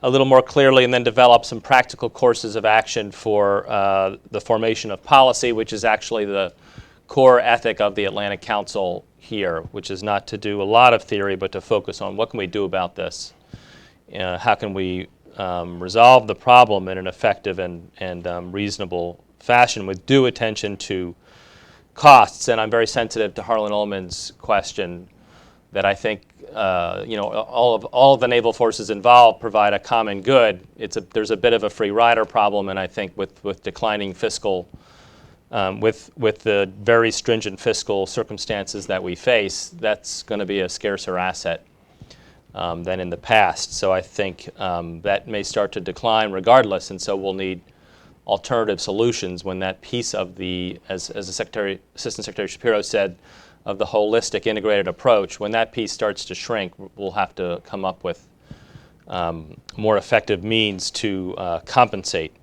B: a little more clearly, and then develop some practical courses of action for the formation of policy, which is actually the core ethic of the Atlantic Council here, which is not to do a lot of theory, but to focus on what can we do about this? How can we resolve the problem in an effective and reasonable fashion with due attention to costs? And I'm very sensitive to Harlan Ullman's question that I think all of the naval forces involved provide a common good. There's a bit of a free rider problem, and I think with declining fiscal, with the very stringent fiscal circumstances that we face, that's going to be a scarcer asset than in the past. So I think that may start to decline regardless, and so we'll need alternative solutions when that piece of the, as the Assistant Secretary Shapiro said, of the holistic integrated approach, when that piece starts to shrink, we'll have to come up with more effective means to compensate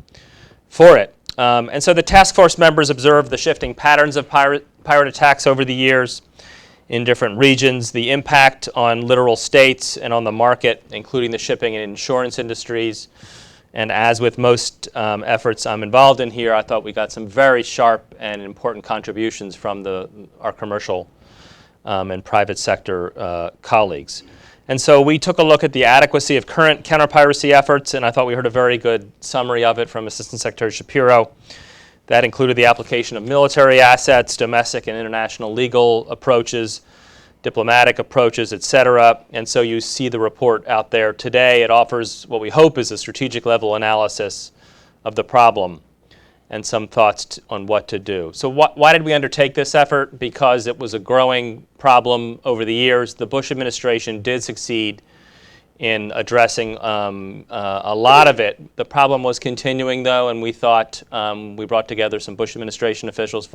B: for it. And so the task force members observed the shifting patterns of pirate attacks over the years in different regions, the impact on littoral states and on the market, including the shipping and insurance industries. And as with most efforts I'm involved in here, I thought we got some very sharp and important contributions from our commercial and private sector colleagues. And so we took a look at the adequacy of current counter-piracy efforts, and I thought we heard a very good summary of it from Assistant Secretary Shapiro. That included the application of military assets, domestic and international legal approaches, diplomatic approaches, et cetera. And so you see the report out there today. It offers what we hope is a strategic level analysis of the problem and some thoughts on what to do. So why did we undertake this effort? Because it was a growing problem over the years. The Bush administration did succeed in addressing a lot of it. The problem was continuing, though, and we thought we brought together some Bush administration officials,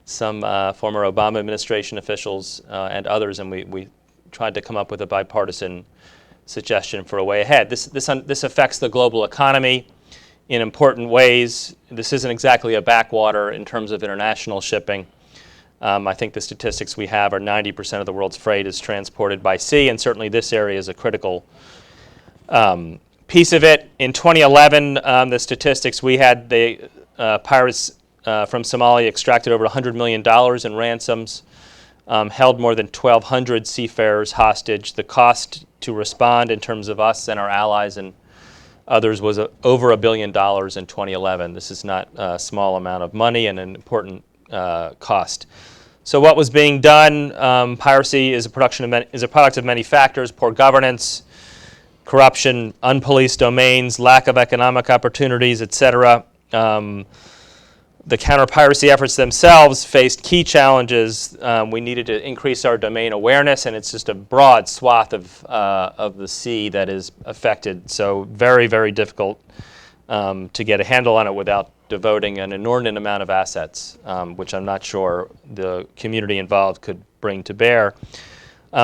B: some former Obama administration officials, and others, and we tried to come up with a bipartisan suggestion for a way ahead. This affects the global economy in important ways. This isn't exactly a backwater in terms of international shipping. I think the statistics we have are 90% of the world's freight is transported by sea, and certainly this area is a critical piece of it. In 2011, the statistics we had, the pirates from Somalia extracted over $100 million in ransoms, held more than 1,200 seafarers hostage. The cost to respond in terms of us and our allies and others was over $1 billion in 2011. This is not a small amount of money and an important cost. So what was being done? Piracy is a product of many factors: poor governance, corruption, unpoliced domains, lack of economic opportunities, etc. The counter-piracy efforts themselves faced key challenges. We needed to increase our domain awareness, and it's just a broad swath of the sea that is affected. So very, very difficult to get a handle on it without devoting an inordinate amount of assets, which I'm not sure the community involved could bring to bear.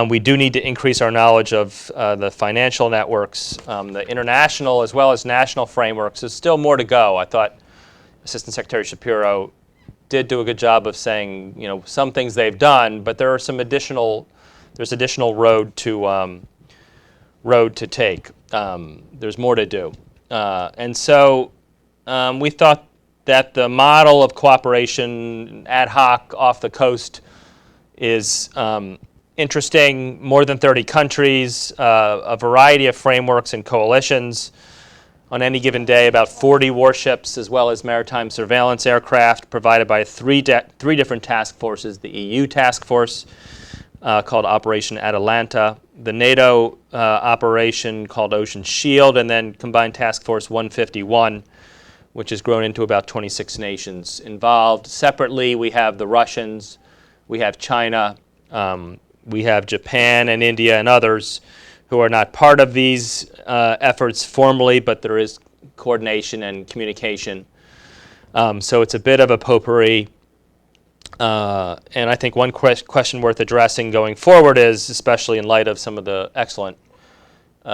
B: We do need to increase our knowledge of the financial networks, the international as well as national frameworks. There's still more to go. I thought Assistant Secretary Shapiro did do a good job of saying, some things they've done, but there's additional road to take. There's more to do. And so we thought that the model of cooperation ad hoc off the coast is interesting. More than 30 countries, a variety of frameworks and coalitions. On any given day, about 40 warships, as well as maritime surveillance aircraft provided by three different task forces: the EU task force called Operation Atalanta, the NATO operation called Ocean Shield, and then Combined Task Force 151, which has grown into about 26 nations involved. Separately, we have the Russians, we have China, we have Japan and India and others who are not part of these efforts formally, but there is coordination and communication. So it's a bit of a potpourri. And I think one question worth addressing going forward is, especially in light of some of the excellent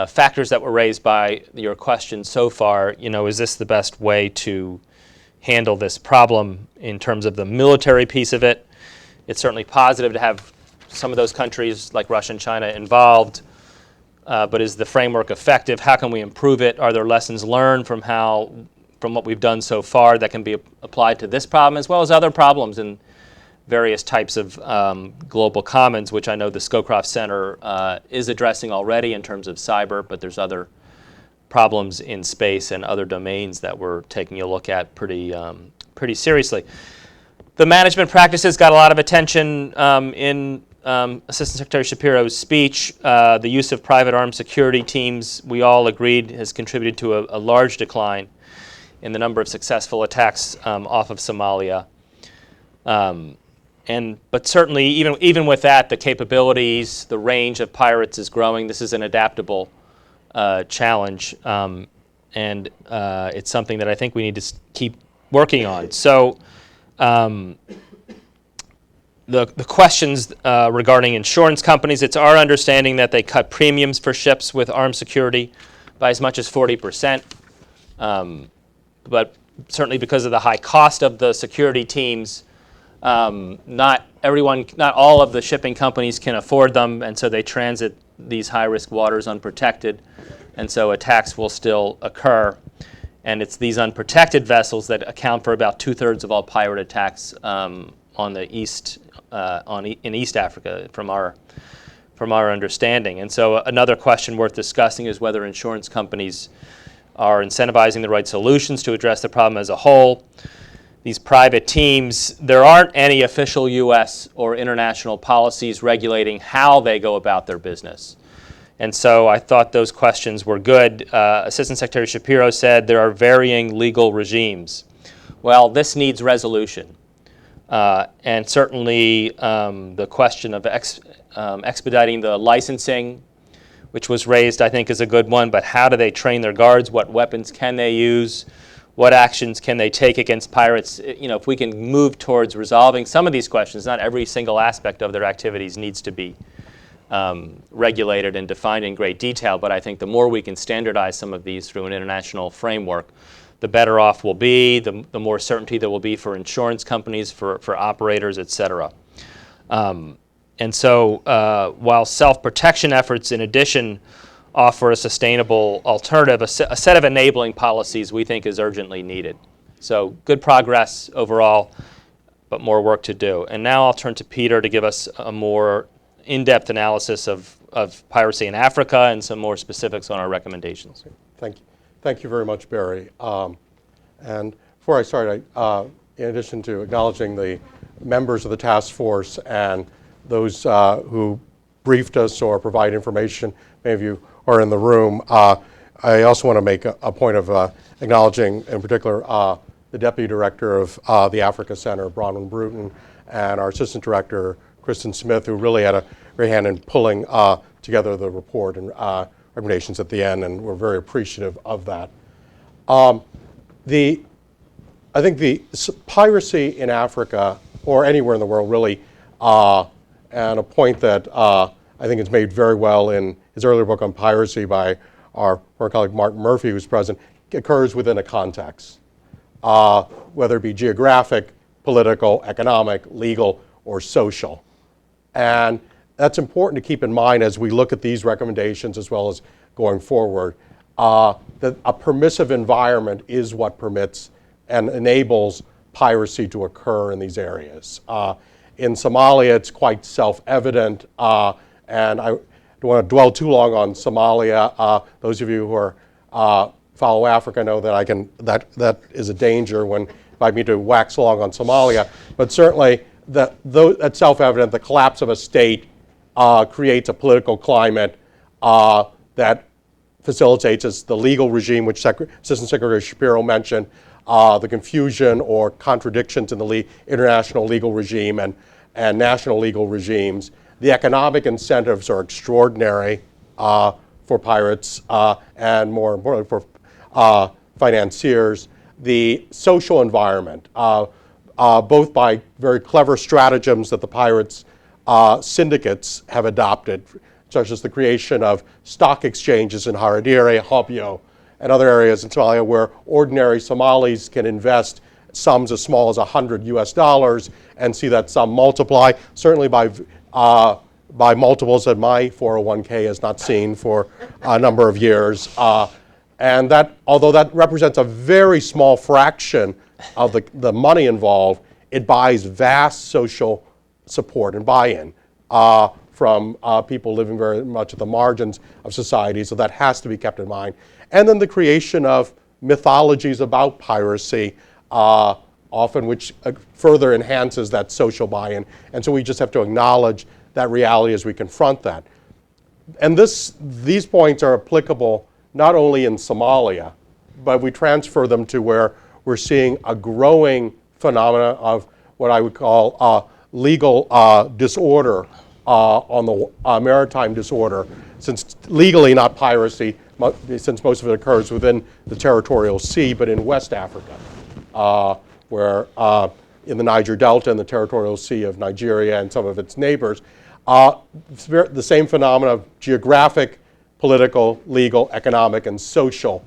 B: factors that were raised by your questions so far, is this the best way to handle this problem in terms of the military piece of it? It's certainly positive to have some of those countries like Russia and China involved, but is the framework effective? How can we improve it? Are there lessons learned from what we've done so far that can be applied to this problem as well as other problems in various types of global commons, which I know the Scowcroft Center is addressing already in terms of cyber, but there's other problems in space and other domains that we're taking a look at pretty seriously. The management practices got a lot of attention in Assistant Secretary Shapiro's speech. The use of private armed security teams, we all agreed, has contributed to a large decline in the number of successful attacks off of Somalia. But certainly, even with that, the capabilities, the range of pirates is growing. This is an adaptable challenge, and it's something that I think we need to keep working on. So the questions regarding insurance companies, it's our understanding that they cut premiums for ships with armed security by as much as 40%. But certainly because of the high cost of the security teams, not all of the shipping companies can afford them, and so they transit these high-risk waters unprotected, and so attacks will still occur. And it's these unprotected vessels that account for about 2/3 of all pirate attacks in East Africa, from our understanding. And so another question worth discussing is whether insurance companies are incentivizing the right solutions to address the problem as a whole. These private teams, there aren't any official U.S. or international policies regulating how they go about their business. And so I thought those questions were good. Assistant Secretary Shapiro said there are varying legal regimes. Well, this needs resolution. And certainly the question of expediting the licensing, which was raised, I think, is a good one. But how do they train their guards? What weapons can they use? What actions can they take against pirates? If we can move towards resolving some of these questions, not every single aspect of their activities needs to be regulated and defined in great detail, but I think the more we can standardize some of these through an international framework, the better off we'll be, the more certainty there will be for insurance companies, for operators, et cetera. And so while self-protection efforts, in addition, offer a sustainable alternative, a set of enabling policies we think is urgently needed. So good progress overall, but more work to do. And now I'll turn to Peter to give us a more in-depth analysis of piracy in Africa and some more specifics on our recommendations.
A: Thank you. Thank you very much, Barry. And before I start, in addition to acknowledging the members of the task force and those who briefed us or provide information, many of you are in the room, I also want to make a point of acknowledging, in particular, the Deputy Director of the Africa Center, Bronwyn Bruton, and our Assistant Director, Kristen Smith, who really had a great hand in pulling together the report and recommendations at the end, and we're very appreciative of that. I think the piracy in Africa, or anywhere in the world really, and a point that I think is made very well in his earlier book on piracy by our colleague Mark Murphy, who's present, occurs within a context, whether it be geographic, political, economic, legal, or social. And that's important to keep in mind as we look at these recommendations as well as going forward, that a permissive environment is what permits and enables piracy to occur in these areas. In Somalia, it's quite self-evident, and I don't want to dwell too long on Somalia. Those of you who follow Africa know that that is a danger when you invite me to wax along on Somalia. But certainly, that's self-evident. The collapse of a state creates a political climate that facilitates the legal regime, which Assistant Secretary Shapiro mentioned, the confusion or contradictions in the international legal regime and national legal regimes. The economic incentives are extraordinary for pirates and, more importantly, for financiers. The social environment, both by very clever stratagems that the pirates syndicates have adopted, such as the creation of stock exchanges in Haradere, Hobyo, and other areas in Somalia where ordinary Somalis can invest sums as small as $100 and see that sum multiply, certainly by multiples that my 401k has not seen for a number of years. And that, although that represents a very small fraction of the money involved, it buys vast social support and buy-in from people living very much at the margins of society, so that has to be kept in mind. And then the creation of mythologies about piracy, often which further enhances that social buy-in. And so we just have to acknowledge that reality as we confront that. And these points are applicable not only in Somalia, but we transfer them to where we're seeing a growing phenomena of what I would call legal disorder on the maritime disorder, since legally not piracy, since most of it occurs within the territorial sea, but in West Africa, where in the Niger Delta and the territorial sea of Nigeria and some of its neighbors, the same phenomena of geographic, political, legal, economic, and social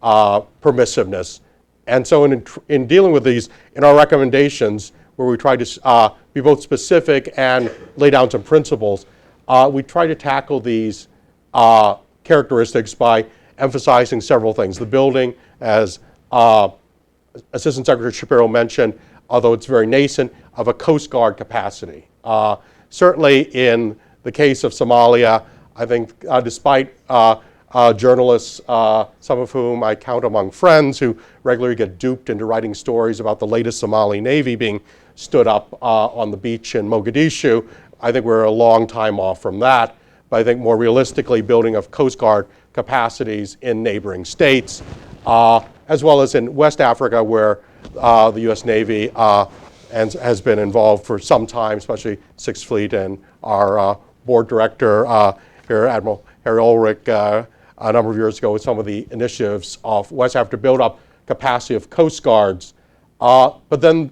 A: permissiveness. And so in dealing with these, in our recommendations, where we try to be both specific and lay down some principles, we try to tackle these characteristics by emphasizing several things. The building, as Assistant Secretary Shapiro mentioned, although it's very nascent, of a Coast Guard capacity. Certainly in the case of Somalia, I think despite journalists, some of whom I count among friends, who regularly get duped into writing stories about the latest Somali Navy being stood up on the beach in Mogadishu, I think we're a long time off from that. But I think more realistically, building of Coast Guard capacities in neighboring states, as well as in West Africa, where the U.S. Navy has been involved for some time, especially Sixth Fleet, and our board director here, Admiral Harry Ulrich, a number of years ago with some of the initiatives of West Africa to build up capacity of Coast Guards. But then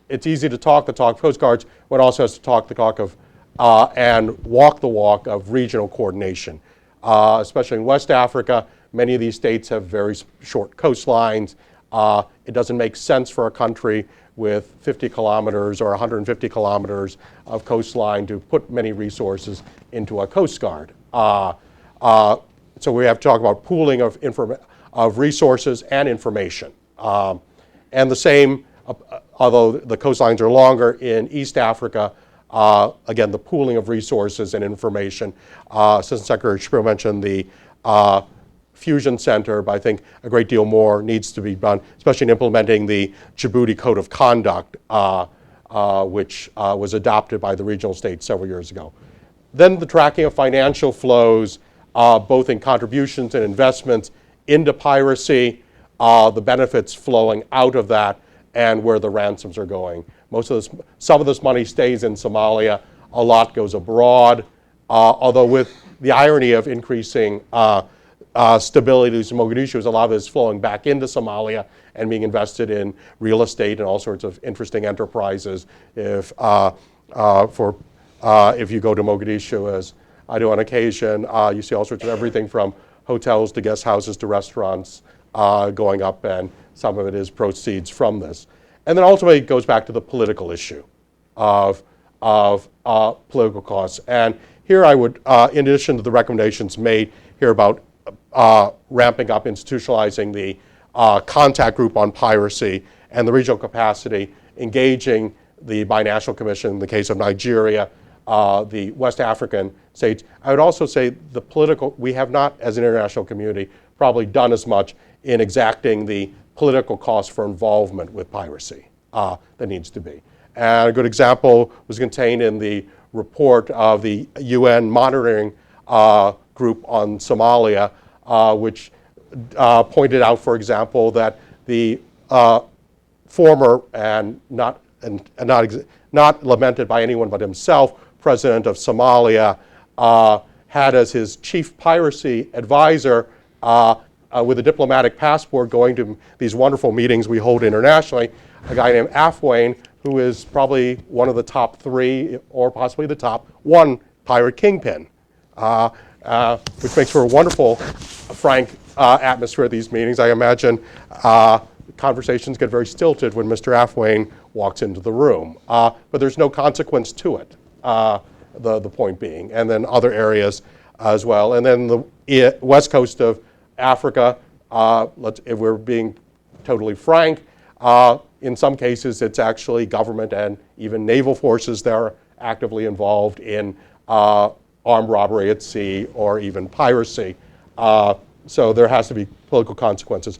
A: it's easy to talk the talk of Coast Guards, one also has to talk the talk of and walk the walk of regional coordination. Especially in West Africa, many of these states have very short coastlines. It doesn't make sense for a country with 50 kilometers or 150 kilometers of coastline to put many resources into a Coast Guard. So we have to talk about pooling of resources and information. And the same, although the coastlines are longer, in East Africa, again, the pooling of resources and information. Assistant Secretary Shapiro mentioned the Fusion Center, but I think a great deal more needs to be done, especially in implementing the Djibouti Code of Conduct, which was adopted by the regional states several years ago. Then the tracking of financial flows, both in contributions and investments into piracy, the benefits flowing out of that, and where the ransoms are going. Some of this money stays in Somalia, a lot goes abroad, although with the irony of increasing stability in Mogadishu, a lot of it is flowing back into Somalia and being invested in real estate and all sorts of interesting enterprises. If you go to Mogadishu, as I do on occasion, you see all sorts of everything from hotels to guest houses to restaurants going up, and some of it is proceeds from this. And then ultimately it goes back to the political issue of political costs. And here I would, in addition to the recommendations made here about ramping up, institutionalizing the contact group on piracy and the regional capacity, engaging the binational commission in the case of Nigeria, the West African states, I would also say we have not, as an international community, probably done as much in exacting the political cost for involvement with piracy that needs to be. And a good example was contained in the report of the UN monitoring group on Somalia, which pointed out, for example, that the former and not lamented by anyone but himself, president of Somalia, had as his chief piracy advisor, with a diplomatic passport, going to these wonderful meetings we hold internationally, a guy named Afwain, who is probably one of the top three, or possibly the top one pirate kingpin, which makes for a wonderful, frank atmosphere at these meetings. I imagine conversations get very stilted when Mr. Afwain walks into the room. But there's no consequence to it, the point being. And then other areas as well. And then the west coast of Africa, if we're being totally frank, in some cases it's actually government and even naval forces that are actively involved in armed robbery at sea or even piracy. So there has to be political consequences.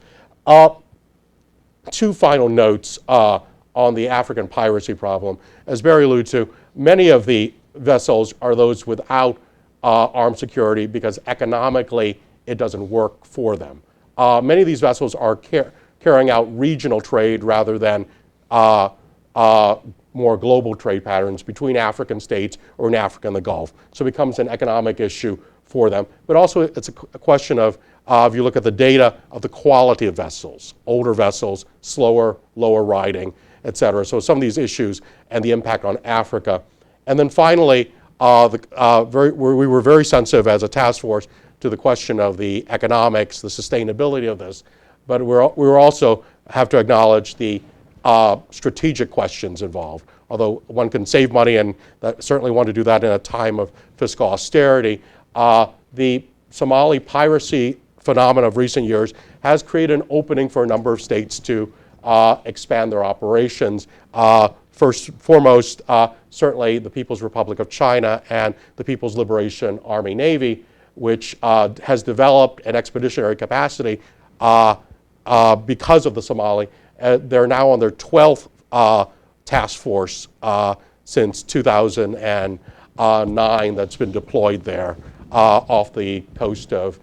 A: Two final notes on the African piracy problem. As Barry alluded to, many of the vessels are those without armed security because economically it doesn't work for them. Many of these vessels are carrying out regional trade rather than more global trade patterns between African states or in Africa and the Gulf. So it becomes an economic issue for them. But also it's a question of, if you look at the data, of the quality of vessels, older vessels, slower, lower riding, et cetera. So some of these issues and the impact on Africa. And then finally, we were very sensitive as a task force to the question of the economics, the sustainability of this. But we also have to acknowledge the strategic questions involved. Although one can save money and certainly want to do that in a time of fiscal austerity, the Somali piracy phenomenon of recent years has created an opening for a number of states to expand their operations. First and foremost, certainly the People's Republic of China and the People's Liberation Army Navy, which has developed an expeditionary capacity because of the Somali. They're now on their 12th task force since 2009 that's been deployed there off the coast of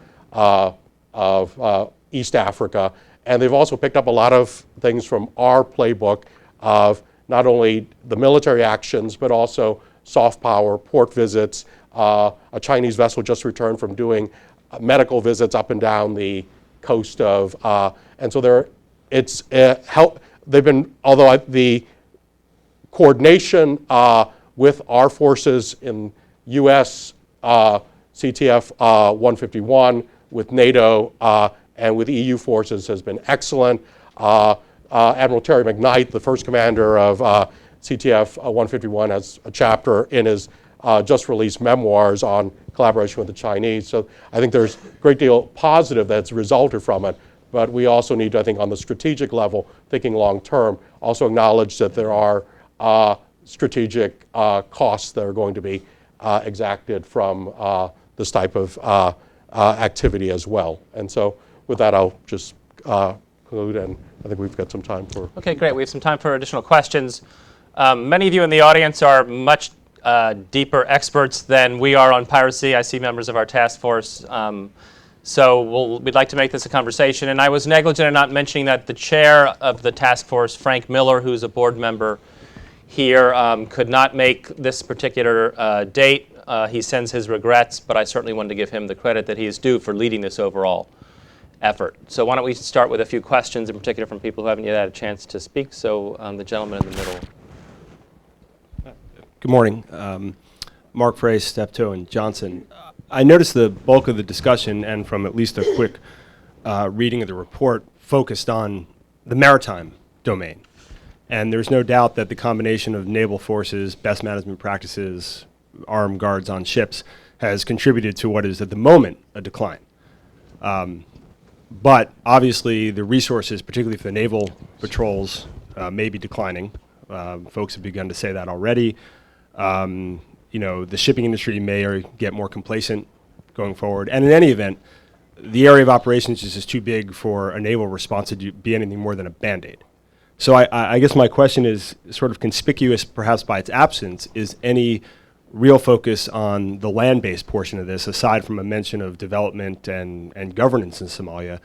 A: East Africa. And they've also picked up a lot of things from our playbook of not only the military actions, but also soft power, port visits. A Chinese vessel just returned from doing medical visits up and down the coast of, and so they've been, although the coordination with our forces in U.S. CTF 151, with NATO, and with EU forces has been excellent. Admiral Terry McKnight, the first commander of CTF 151, has a chapter in his just released memoirs on collaboration with the Chinese. So I think there's a great deal positive that's resulted from it. But we also need to, I think, on the strategic level, thinking long term, also acknowledge that there are strategic costs that are going to be exacted from this type of activity as well. And so with that, I'll just conclude, and I think we've got some time for.
B: Okay, great. We have some time for additional questions. Many of you in the audience are much deeper experts than we are on piracy. I see members of our task force. So we'd like to make this a conversation. And I was negligent in not mentioning that the chair of the task force, Frank Miller, who's a board member here, could not make this particular date. He sends his regrets, but I certainly wanted to give him the credit that he is due for leading this overall effort. So why don't we start with a few questions, in particular from people who haven't yet had a chance to speak. So the gentleman in the middle.
I: Good morning. Mark Frey, Steptoe, and Johnson. I noticed the bulk of the discussion, and from at least a quick reading of the report, focused on the maritime domain. And there's no doubt that the combination of naval forces, best management practices, armed guards on ships has contributed to what is at the moment a decline. But obviously the resources, particularly for the naval patrols, may be declining. Folks have begun to say that already. The shipping industry may get more complacent going forward. And in any event, the area of operations is just too big for a naval response to be anything more than a Band-Aid. So I guess my question is sort of conspicuous, perhaps by its absence, is any real focus on the land-based portion of this, aside from a mention of development and governance in Somalia.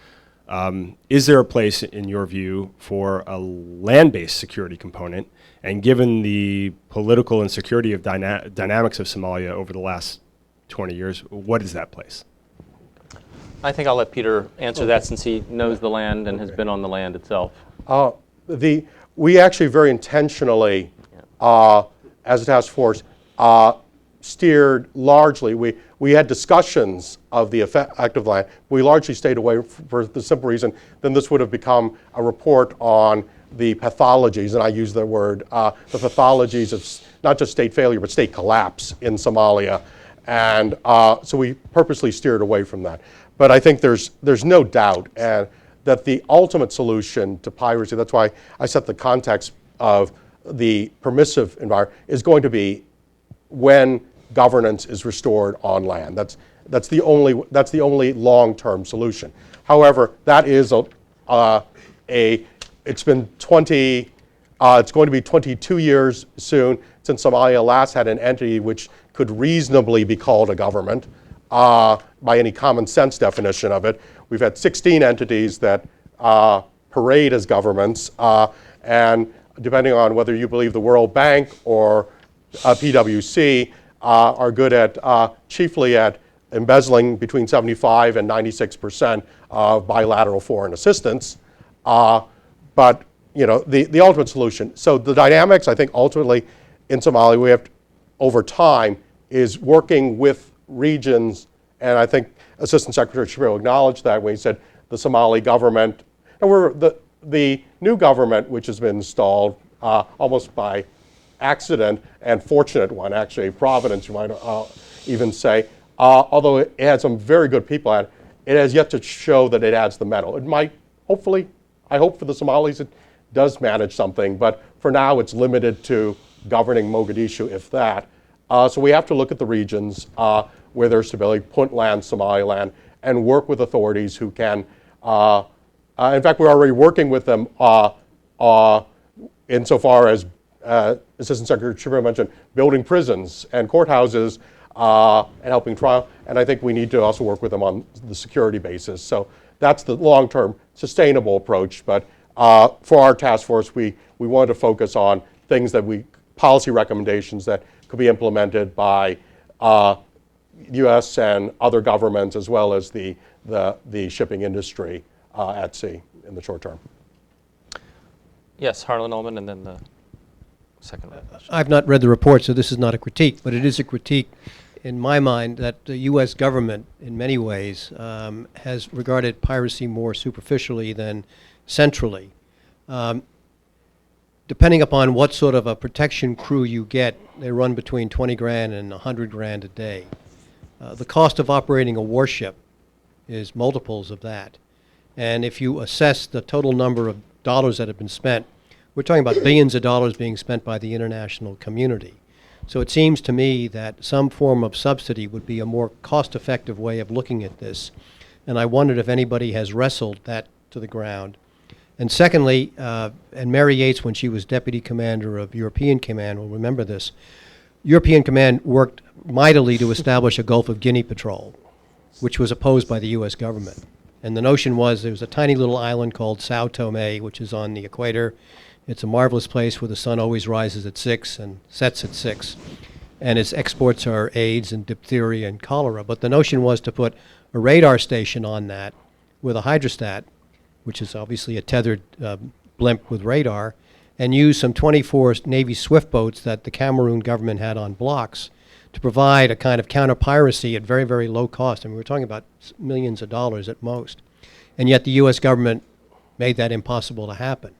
I: Is there a place, in your view, for a land-based security component? And given the political and security of dynamics of Somalia over the last 20 years, what is that place?
B: I think I'll let Peter answer that, since he knows the land and has been on the land itself.
A: We actually very intentionally, as a task force, steered largely, we had discussions of the effect of land. We largely stayed away for the simple reason, then this would have become a report on the pathologies, and I use the word, the pathologies of not just state failure, but state collapse in Somalia. And so we purposely steered away from that. But I think there's no doubt that the ultimate solution to piracy, that's why I set the context of the permissive environment, is going to be when governance is restored on land. That's the only long-term solution. However, that is it's been it's going to be 22 years soon since Somalia last had an entity which could reasonably be called a government by any common sense definition of it. We've had 16 entities that parade as governments, and depending on whether you believe the World Bank or PwC, are good at chiefly at embezzling between 75 and 96% of bilateral foreign assistance. But the ultimate solution. So the dynamics, I think, ultimately in Somalia, we have to, over time, is working with regions, and I think Assistant Secretary Shapiro acknowledged that when he said the Somali government, and the new government, which has been installed almost by accident, and fortunate one, actually, providence, you might even say, although it had some very good people at it, it has yet to show that it adds the mettle. It might, hopefully, I hope for the Somalis it does manage something, but for now it's limited to governing Mogadishu, if that. So we have to look at the regions where there's stability, Puntland, Somaliland, and work with authorities who can, in fact, we're already working with them insofar as Assistant Secretary Shapiro mentioned, building prisons and courthouses and helping trial. And I think we need to also work with them on the security basis. So that's the long-term sustainable approach. But for our task force, we wanted to focus on things that policy recommendations that could be implemented by U.S. and other governments, as well as the shipping industry at sea in the short term.
B: Yes, Harlan Ullman, and then the second one.
G: I've not read the report, so this is not a critique, but it is a critique in my mind that the U.S. government, in many ways, has regarded piracy more superficially than centrally. Depending upon what sort of a protection crew you get, they run between 20 grand and 100 grand a day. The cost of operating a warship is multiples of that. And if you assess the total number of dollars that have been spent, we're talking about billions of dollars being spent by the international community. So it seems to me that some form of subsidy would be a more cost-effective way of looking at this. And I wondered if anybody has wrestled that to the ground. And secondly, and Mary Yates, when she was Deputy Commander of European Command, will remember this, European Command worked mightily to establish a Gulf of Guinea patrol, which was opposed by the U.S. government. And the notion was there was a tiny little island called Sao Tome, which is on the equator. It's a marvelous place where the sun always rises at 6 and sets at 6. And its exports are AIDS and diphtheria and cholera. But the notion was to put a radar station on that with a hydrostat, which is obviously a tethered blimp with radar, and use some 24 Navy swift boats that the Cameroon government had on blocks to provide a kind of counter-piracy at very, very low cost. I mean, we're talking about millions of dollars at most. And yet the U.S. government made that impossible to happen.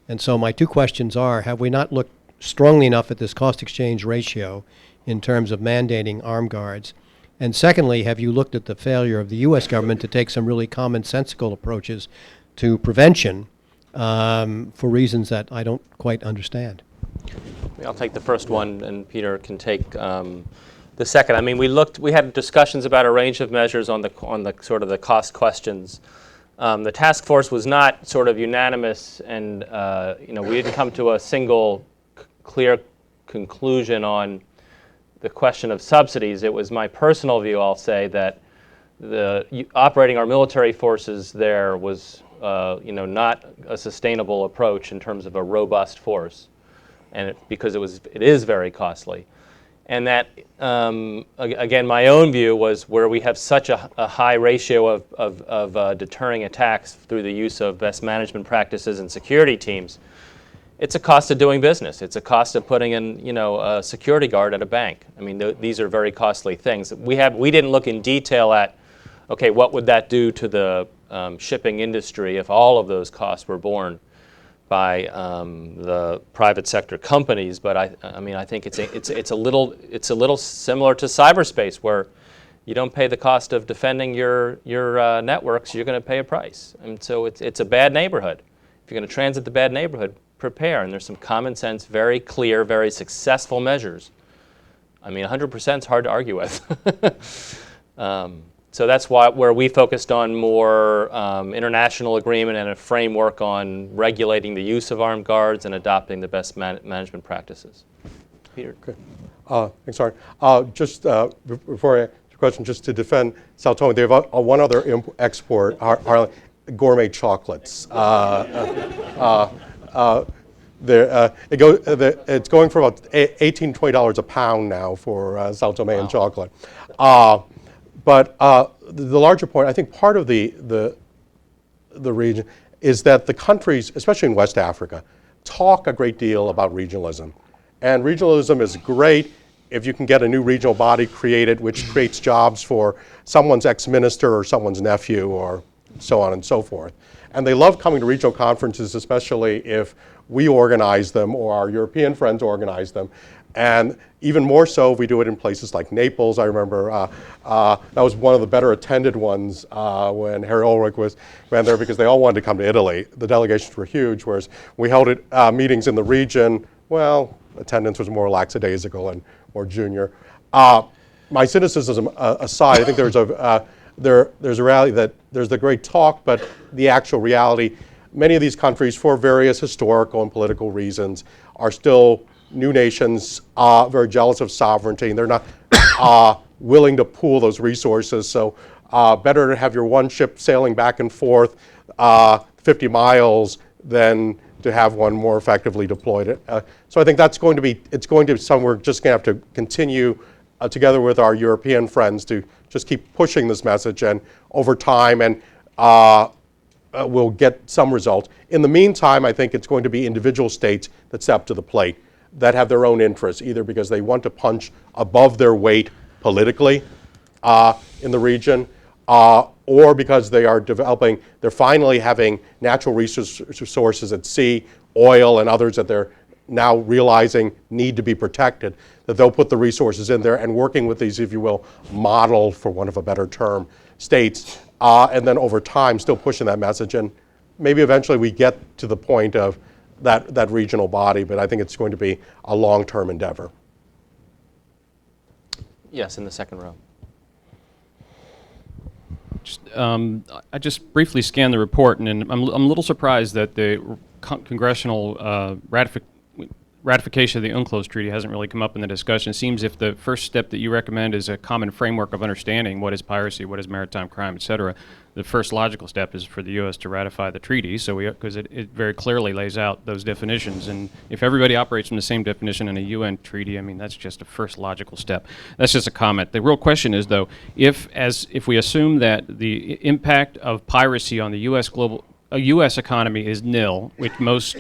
G: And so my two questions are, have we not looked strongly enough at this cost-exchange ratio in terms of mandating armed guards? And secondly, have you looked at the failure of the U.S. government to take some really commonsensical approaches to prevention for reasons that I don't quite understand?
B: I'll take the first one, and Peter can take the second. I mean, we had discussions about a range of measures on the sort of the cost questions. The task force was not sort of unanimous, and we didn't come to a single clear conclusion on the question of subsidies. It was my personal view, I'll say, that operating our military forces there was not a sustainable approach in terms of a robust force, and because it is very costly. And that, again, my own view was where we have such a high ratio of deterring attacks through the use of best management practices and security teams, it's a cost of doing business. It's a cost of putting in, a security guard at a bank. I mean, these are very costly things. We didn't look in detail at, okay, what would that do to the shipping industry if all of those costs were borne by the private sector companies? But I think it's a little similar to cyberspace, where you don't pay the cost of defending your networks, you're going to pay a price. And so it's a bad neighborhood. If you're going to transit the bad neighborhood, prepare. And there's some common sense, very clear, very successful measures. I mean, 100% is hard to argue with. So that's where we focused on more international agreement and a framework on regulating the use of armed guards and adopting the best management practices. Peter.
A: Okay. Thanks, Art. Just before I answer the question, just to defend Sao Tome, they have one other export, are gourmet chocolates. It's going for about $18, $20 a pound now for Sao Tome and chocolate. But the larger point, I think part of the region is that the countries, especially in West Africa, talk a great deal about regionalism. And regionalism is great if you can get a new regional body created, which creates jobs for someone's ex-minister or someone's nephew or so on and so forth. And they love coming to regional conferences, especially if we organize them or our European friends organize them. And even more so if we do it in places like Naples. I remember that was one of the better attended ones when Harry Ulrich ran there, because they all wanted to come to Italy. The delegations were huge, whereas we held meetings in the region, well, attendance was more lackadaisical and more junior. My cynicism aside, I think there's a reality that there's the great talk, but the actual reality, many of these countries, for various historical and political reasons, are still new nations, very jealous of sovereignty, and they're not willing to pool those resources. So better to have your one ship sailing back and forth 50 miles than to have one more effectively deployed. So I think that's going to be, we're just going to have to continue together with our European friends to just keep pushing this message, and over time, and we'll get some results. In the meantime, I think it's going to be individual states that step to the plate, that have their own interests, either because they want to punch above their weight politically in the region, or because they are they're finally having natural resources at sea, oil and others that they're now realizing need to be protected, that they'll put the resources in there, and working with these, if you will, model, for want of a better term, states, and then over time still pushing that message. And maybe eventually we get to the point of that regional body, but I think it's going to be a long-term endeavor.
B: Yes, in the second row.
D: I just briefly scanned the report, and I'm a little surprised that the congressional ratification of the UNCLOS Treaty hasn't really come up in the discussion. It seems if the first step that you recommend is a common framework of understanding what is piracy, what is maritime crime, et cetera, the first logical step is for the U.S. to ratify the treaty, because it very clearly lays out those definitions. And if everybody operates from the same definition in a UN treaty, I mean, that's just a first logical step. That's just a comment. The real question is, though, if we assume that the impact of piracy on the U.S. economy is nil, which most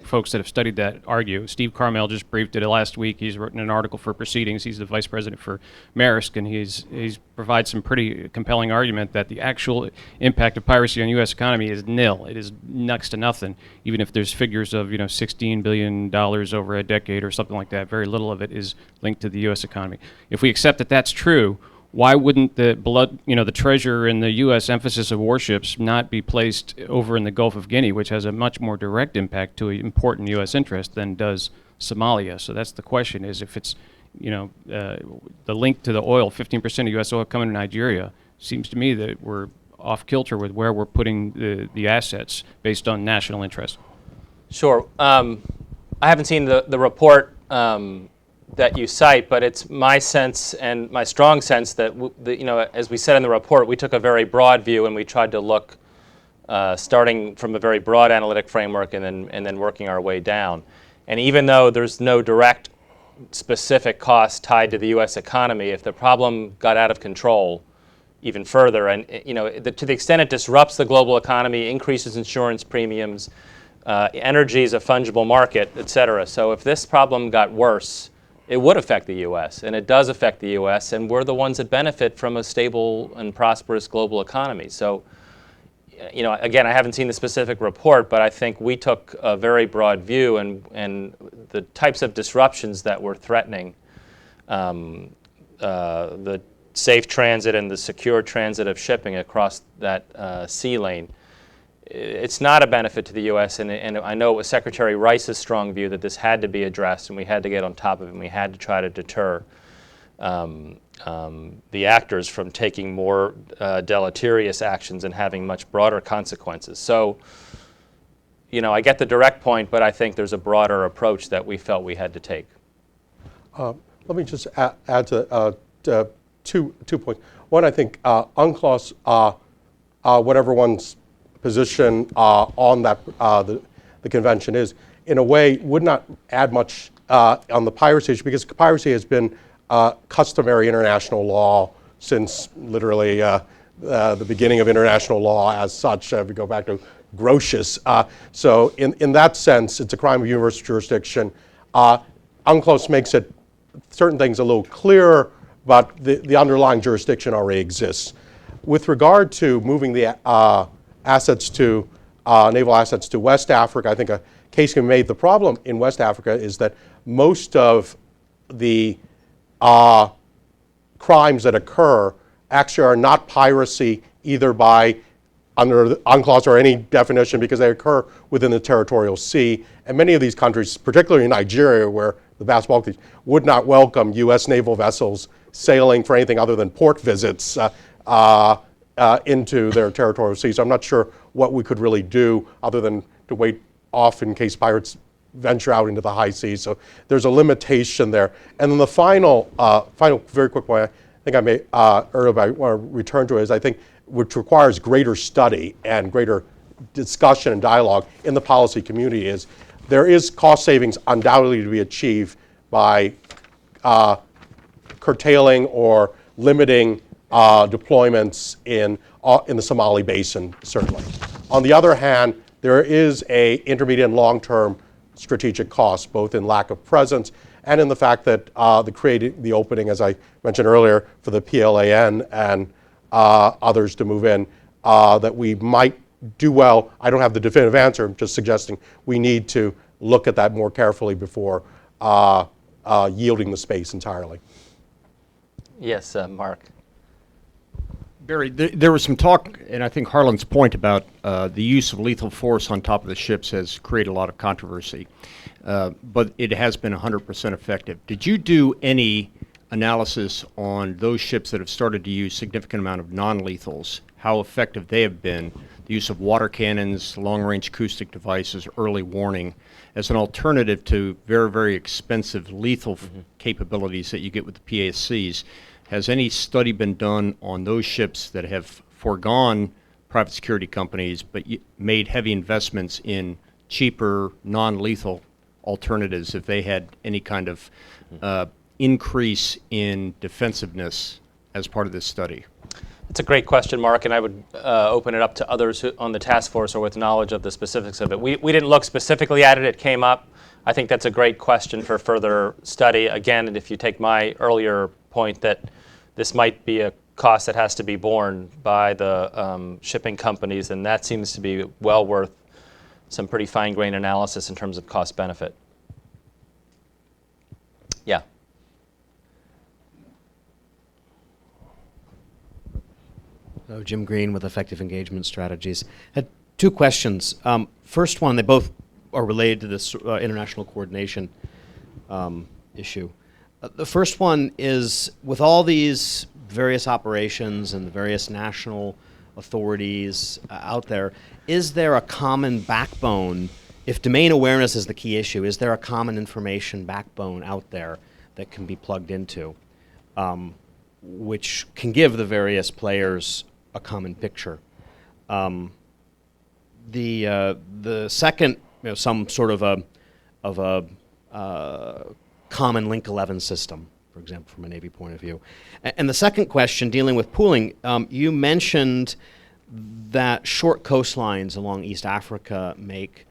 D: folks that have studied that argue. Steve Carmel just briefed it last week. He's written an article for Proceedings. He's the vice president for Maersk, and he's provides some pretty compelling argument that the actual impact of piracy on the U.S. economy is nil. It is next to nothing, even if there's figures of $16 billion over a decade or something like that. Very little of it is linked to the U.S. economy. If we accept that that's true, why wouldn't the treasure and the U.S. emphasis of warships not be placed over in the Gulf of Guinea, which has a much more direct impact to an important U.S. interest than does Somalia? So that's the question: is if it's the link to the oil, 15% of U.S. oil coming to Nigeria, seems to me that we're off kilter with where we're putting the assets based on national interest.
B: Sure. I haven't seen the report that you cite, but it's my sense and my strong sense that as we said in the report, we took a very broad view, and we tried to look starting from a very broad analytic framework and then working our way down. And even though there's no direct specific cost tied to the U.S. economy, if the problem got out of control even further, and to the extent it disrupts the global economy, increases insurance premiums, energy is a fungible market, et cetera. So if this problem got worse, it would affect the U.S., and it does affect the U.S., and we're the ones that benefit from a stable and prosperous global economy. So, you know, again, I haven't seen the specific report, but I think we took a very broad view, and the types of disruptions that we're threatening, the safe transit and the secure transit of shipping across that sea lane, it's not a benefit to the U.S., and I know it was Secretary Rice's strong view that this had to be addressed, and we had to get on top of it, and we had to try to deter the actors from taking more deleterious actions and having much broader consequences. So, you know, I get the direct point, but I think there's a broader approach that we felt we had to take.
A: Let me just add to two points. One, I think UNCLOS, whatever one's position on that the convention is, in a way, would not add much on the piracy issue, because piracy has been customary international law since literally the beginning of international law as such. If we go back to Grotius, so in that sense, it's a crime of universal jurisdiction. UNCLOS makes it certain things a little clearer, but the underlying jurisdiction already exists. With regard to moving the assets to naval assets to West Africa, I think a case can be made. The problem in West Africa is that most of the crimes that occur actually are not piracy, either by under the UNCLOS or any definition, because they occur within the territorial sea. And many of these countries, particularly Nigeria, where the vast bulk of these, would not welcome U.S. naval vessels sailing for anything other than port visits into their territorial sea. So I'm not sure what we could really do other than to wait off in case pirates venture out into the high seas. So there's a limitation there. And then the final very quick point, I think I may earlier, but I want to return to, is I think which requires greater study and greater discussion and dialogue in the policy community, is there is cost savings undoubtedly to be achieved by curtailing or limiting deployments in the Somali basin, certainly. On the other hand, there is a intermediate and long-term strategic cost, both in lack of presence and in the fact that the opening, as I mentioned earlier, for the PLAN and others to move in, that we might do well. I don't have the definitive answer. I'm just suggesting we need to look at that more carefully before yielding the space entirely.
B: Yes, Mark.
E: Barry, there was some talk, and I think Harlan's point about the use of lethal force on top of the ships has created a lot of controversy, but it has been 100% effective. Did you do any analysis on those ships that have started to use significant amount of non-lethals, how effective they have been, the use of water cannons, long-range acoustic devices, early warning, as an alternative to very, very expensive lethal capabilities that you get with the PACs? Has any study been done on those ships that have foregone private security companies but made heavy investments in cheaper, non-lethal alternatives, if they had any kind of increase in defensiveness as part of this study?
B: It's a great question, Mark, and I would open it up to others on the task force or with knowledge of the specifics of it. We didn't look specifically at it. It came up. I think that's a great question for further study. Again, and if you take my earlier point that this might be a cost that has to be borne by the shipping companies, and that seems to be well worth some pretty fine-grained analysis in terms of cost-benefit. Yeah.
J: So Jim Green with Effective Engagement Strategies. Had two questions. First one, they both are related to this international coordination issue. The first one is, with all these various operations and the various national authorities out there, is there a common backbone? If domain awareness is the key issue, is there a common information backbone out there that can be plugged into, which can give the various players a common picture? The second, some sort of a common Link 11 system, for example, from a Navy point of view. And the second question, dealing with pooling, you mentioned that short coastlines along East Africa make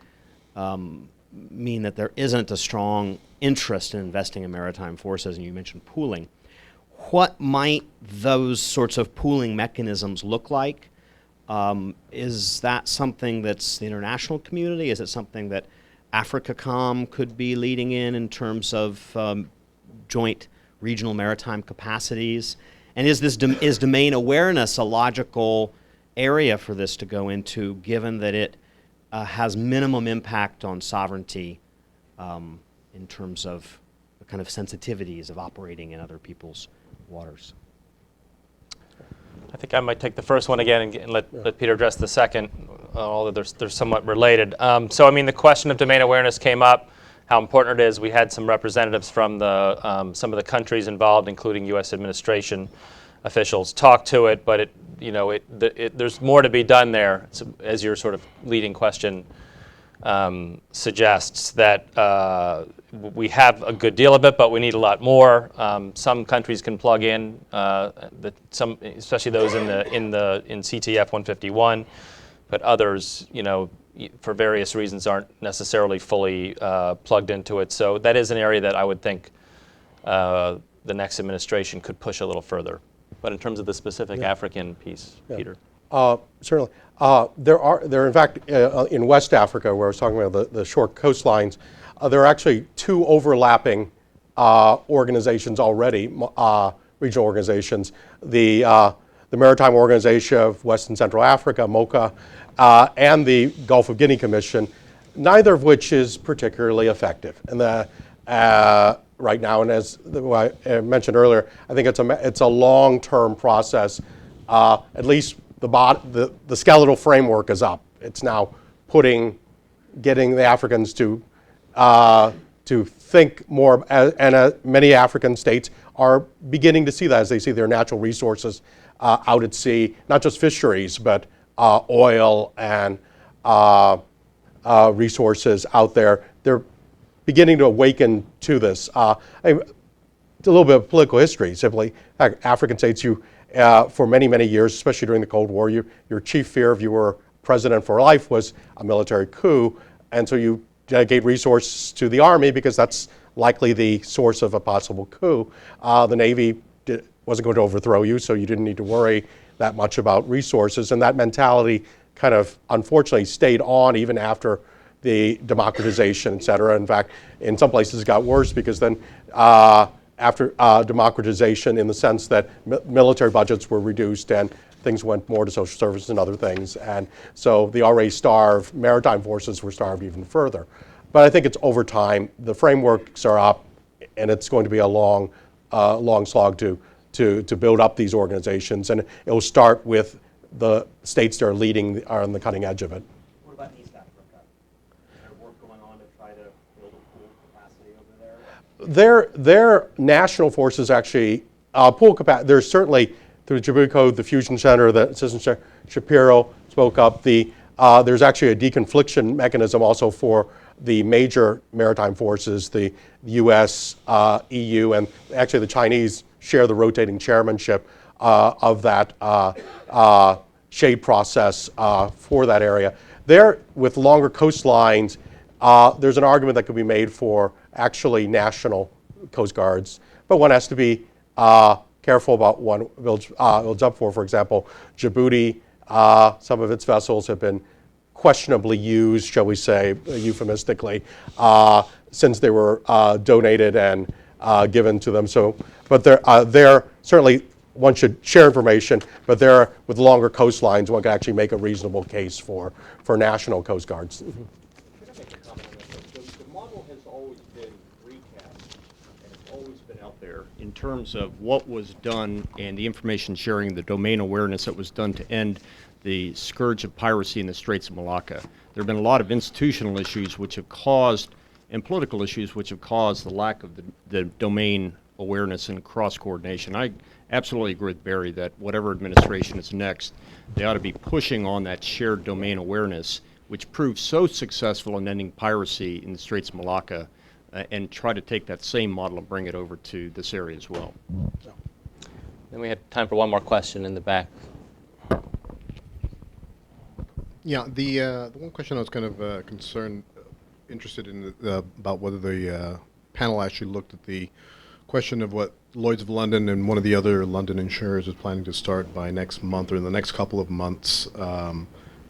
J: mean that there isn't a strong interest in investing in maritime forces, and you mentioned pooling. What might those sorts of pooling mechanisms look like? Is that something that's the international community? Is it something that AfricaCom could be leading in terms of joint regional maritime capacities? And is domain awareness a logical area for this to go into, given that it has minimum impact on sovereignty in terms of the kind of sensitivities of operating in other people's waters?
B: I think I might take the first one again and let Peter address the second, although they're somewhat related. So, I mean, the question of domain awareness came up, how important it is. We had some representatives from some of the countries involved, including U.S. administration officials, talk to it, but there's more to be done there, as your sort of leading question suggests, that we have a good deal of it, but we need a lot more. Some countries can plug in, especially those in CTF 151, but others, for various reasons, aren't necessarily fully plugged into it. So that is an area that I would think the next administration could push a little further. But in terms of the specific African piece, Peter.
A: Certainly. There are in fact, in West Africa, where I was talking about the short coastlines, there are actually two overlapping organizations already, regional organizations. The Maritime Organization of West and Central Africa, MOCA, and the Gulf of Guinea Commission, neither of which is particularly effective. And right now, and as I mentioned earlier, I think it's a long-term process. At least the skeletal framework is up. It's now getting the Africans to think more, and many African states are beginning to see that as they see their natural resources out at sea, not just fisheries, but oil and resources out there. They're beginning to awaken to this. It's a little bit of political history, simply. African states, for many, many years, especially during the Cold War, your chief fear if you were president for life was a military coup, and so you dedicate resources to the army because that's likely the source of a possible coup. The Navy wasn't going to overthrow you, so you didn't need to worry that much about resources, and that mentality kind of, unfortunately, stayed on even after the democratization, et cetera. In fact, in some places it got worse because then after democratization, in the sense that military budgets were reduced and things went more to social services and other things. And so the already starved maritime forces were starved even further. But I think it's over time. The frameworks are up, and it's going to be a long slog to build up these organizations. And it will start with the states that are on the cutting edge of it.
J: What about East Africa? Is there work going on to try to build a pool capacity over there?
A: Their national forces actually pool capacity. There's certainly through the Djibouti Code, the Fusion Center, that Assistant Shapiro spoke up. There's actually a deconfliction mechanism also for the major maritime forces, the U.S., EU, and actually the Chinese share the rotating chairmanship of that shade process for that area. There, with longer coastlines, there's an argument that could be made for actually national coast guards, but one has to be careful about what builds up for. For example, Djibouti, some of its vessels have been questionably used, shall we say, euphemistically, since they were donated and given to them. So, but they're certainly, one should share information, but there, with longer coastlines, one can actually make a reasonable case for national coast guards.
E: The model has always been recast, and it's always been out there in terms of what was done and the information sharing, the domain awareness that was done to end the scourge of piracy in the Straits of Malacca. There have been a lot of institutional issues which have caused, and political issues which have caused the lack of the domain awareness and cross-coordination. I absolutely agree with Barry that whatever administration is next, they ought to be pushing on that shared domain awareness, which proved so successful in ending piracy in the Straits of Malacca, and try to take that same model and bring it over to this area as well.
B: Then we had time for one more question in the back.
K: Yeah, the one question I was kind of concerned interested in about whether the panel actually looked at the question of what Lloyd's of London and one of the other London insurers is planning to start by next month or in the next couple of months,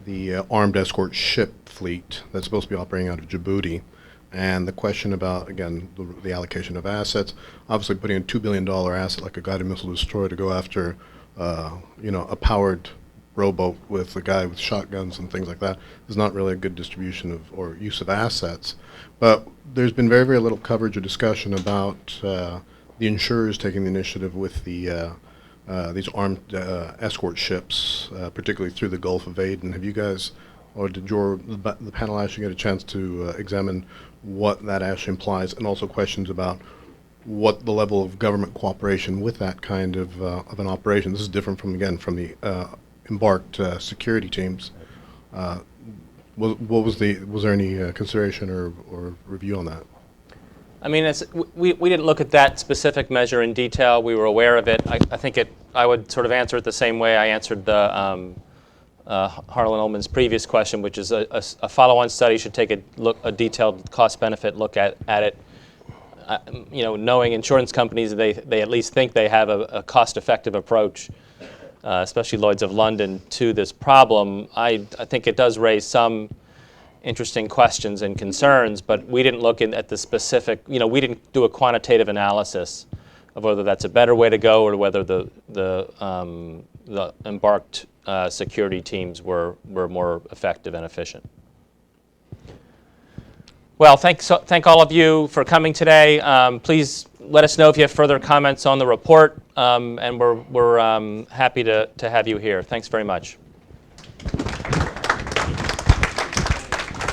K: the armed escort ship fleet that's supposed to be operating out of Djibouti. And the question about, again, the allocation of assets, obviously putting a $2 billion asset like a guided missile destroyer to go after, a powered rowboat with a guy with shotguns and things like that is not really a good distribution of or use of assets. But there's been very, very little coverage or discussion about the insurers taking the initiative with the these armed escort ships, particularly through the Gulf of Aden. Have you guys, or did the panel actually get a chance to examine what that actually implies, and also questions about what the level of government cooperation with that kind of an operation? This is different from, again, from the embarked security teams. Was there any consideration or review on that?
B: I mean, we didn't look at that specific measure in detail. We were aware of it. I think I would sort of answer it the same way I answered the Harlan Ullman's previous question, which is a follow-on study should take a detailed cost-benefit look at it. Knowing insurance companies, they at least think they have a cost-effective approach, especially Lloyd's of London, to this problem. I think it does raise some interesting questions and concerns, but we didn't look at the specific, we didn't do a quantitative analysis of whether that's a better way to go or whether the embarked security teams were more effective and efficient. Well, thank all of you for coming today. Please let us know if you have further comments on the report, and we're happy to have you here. Thanks very much.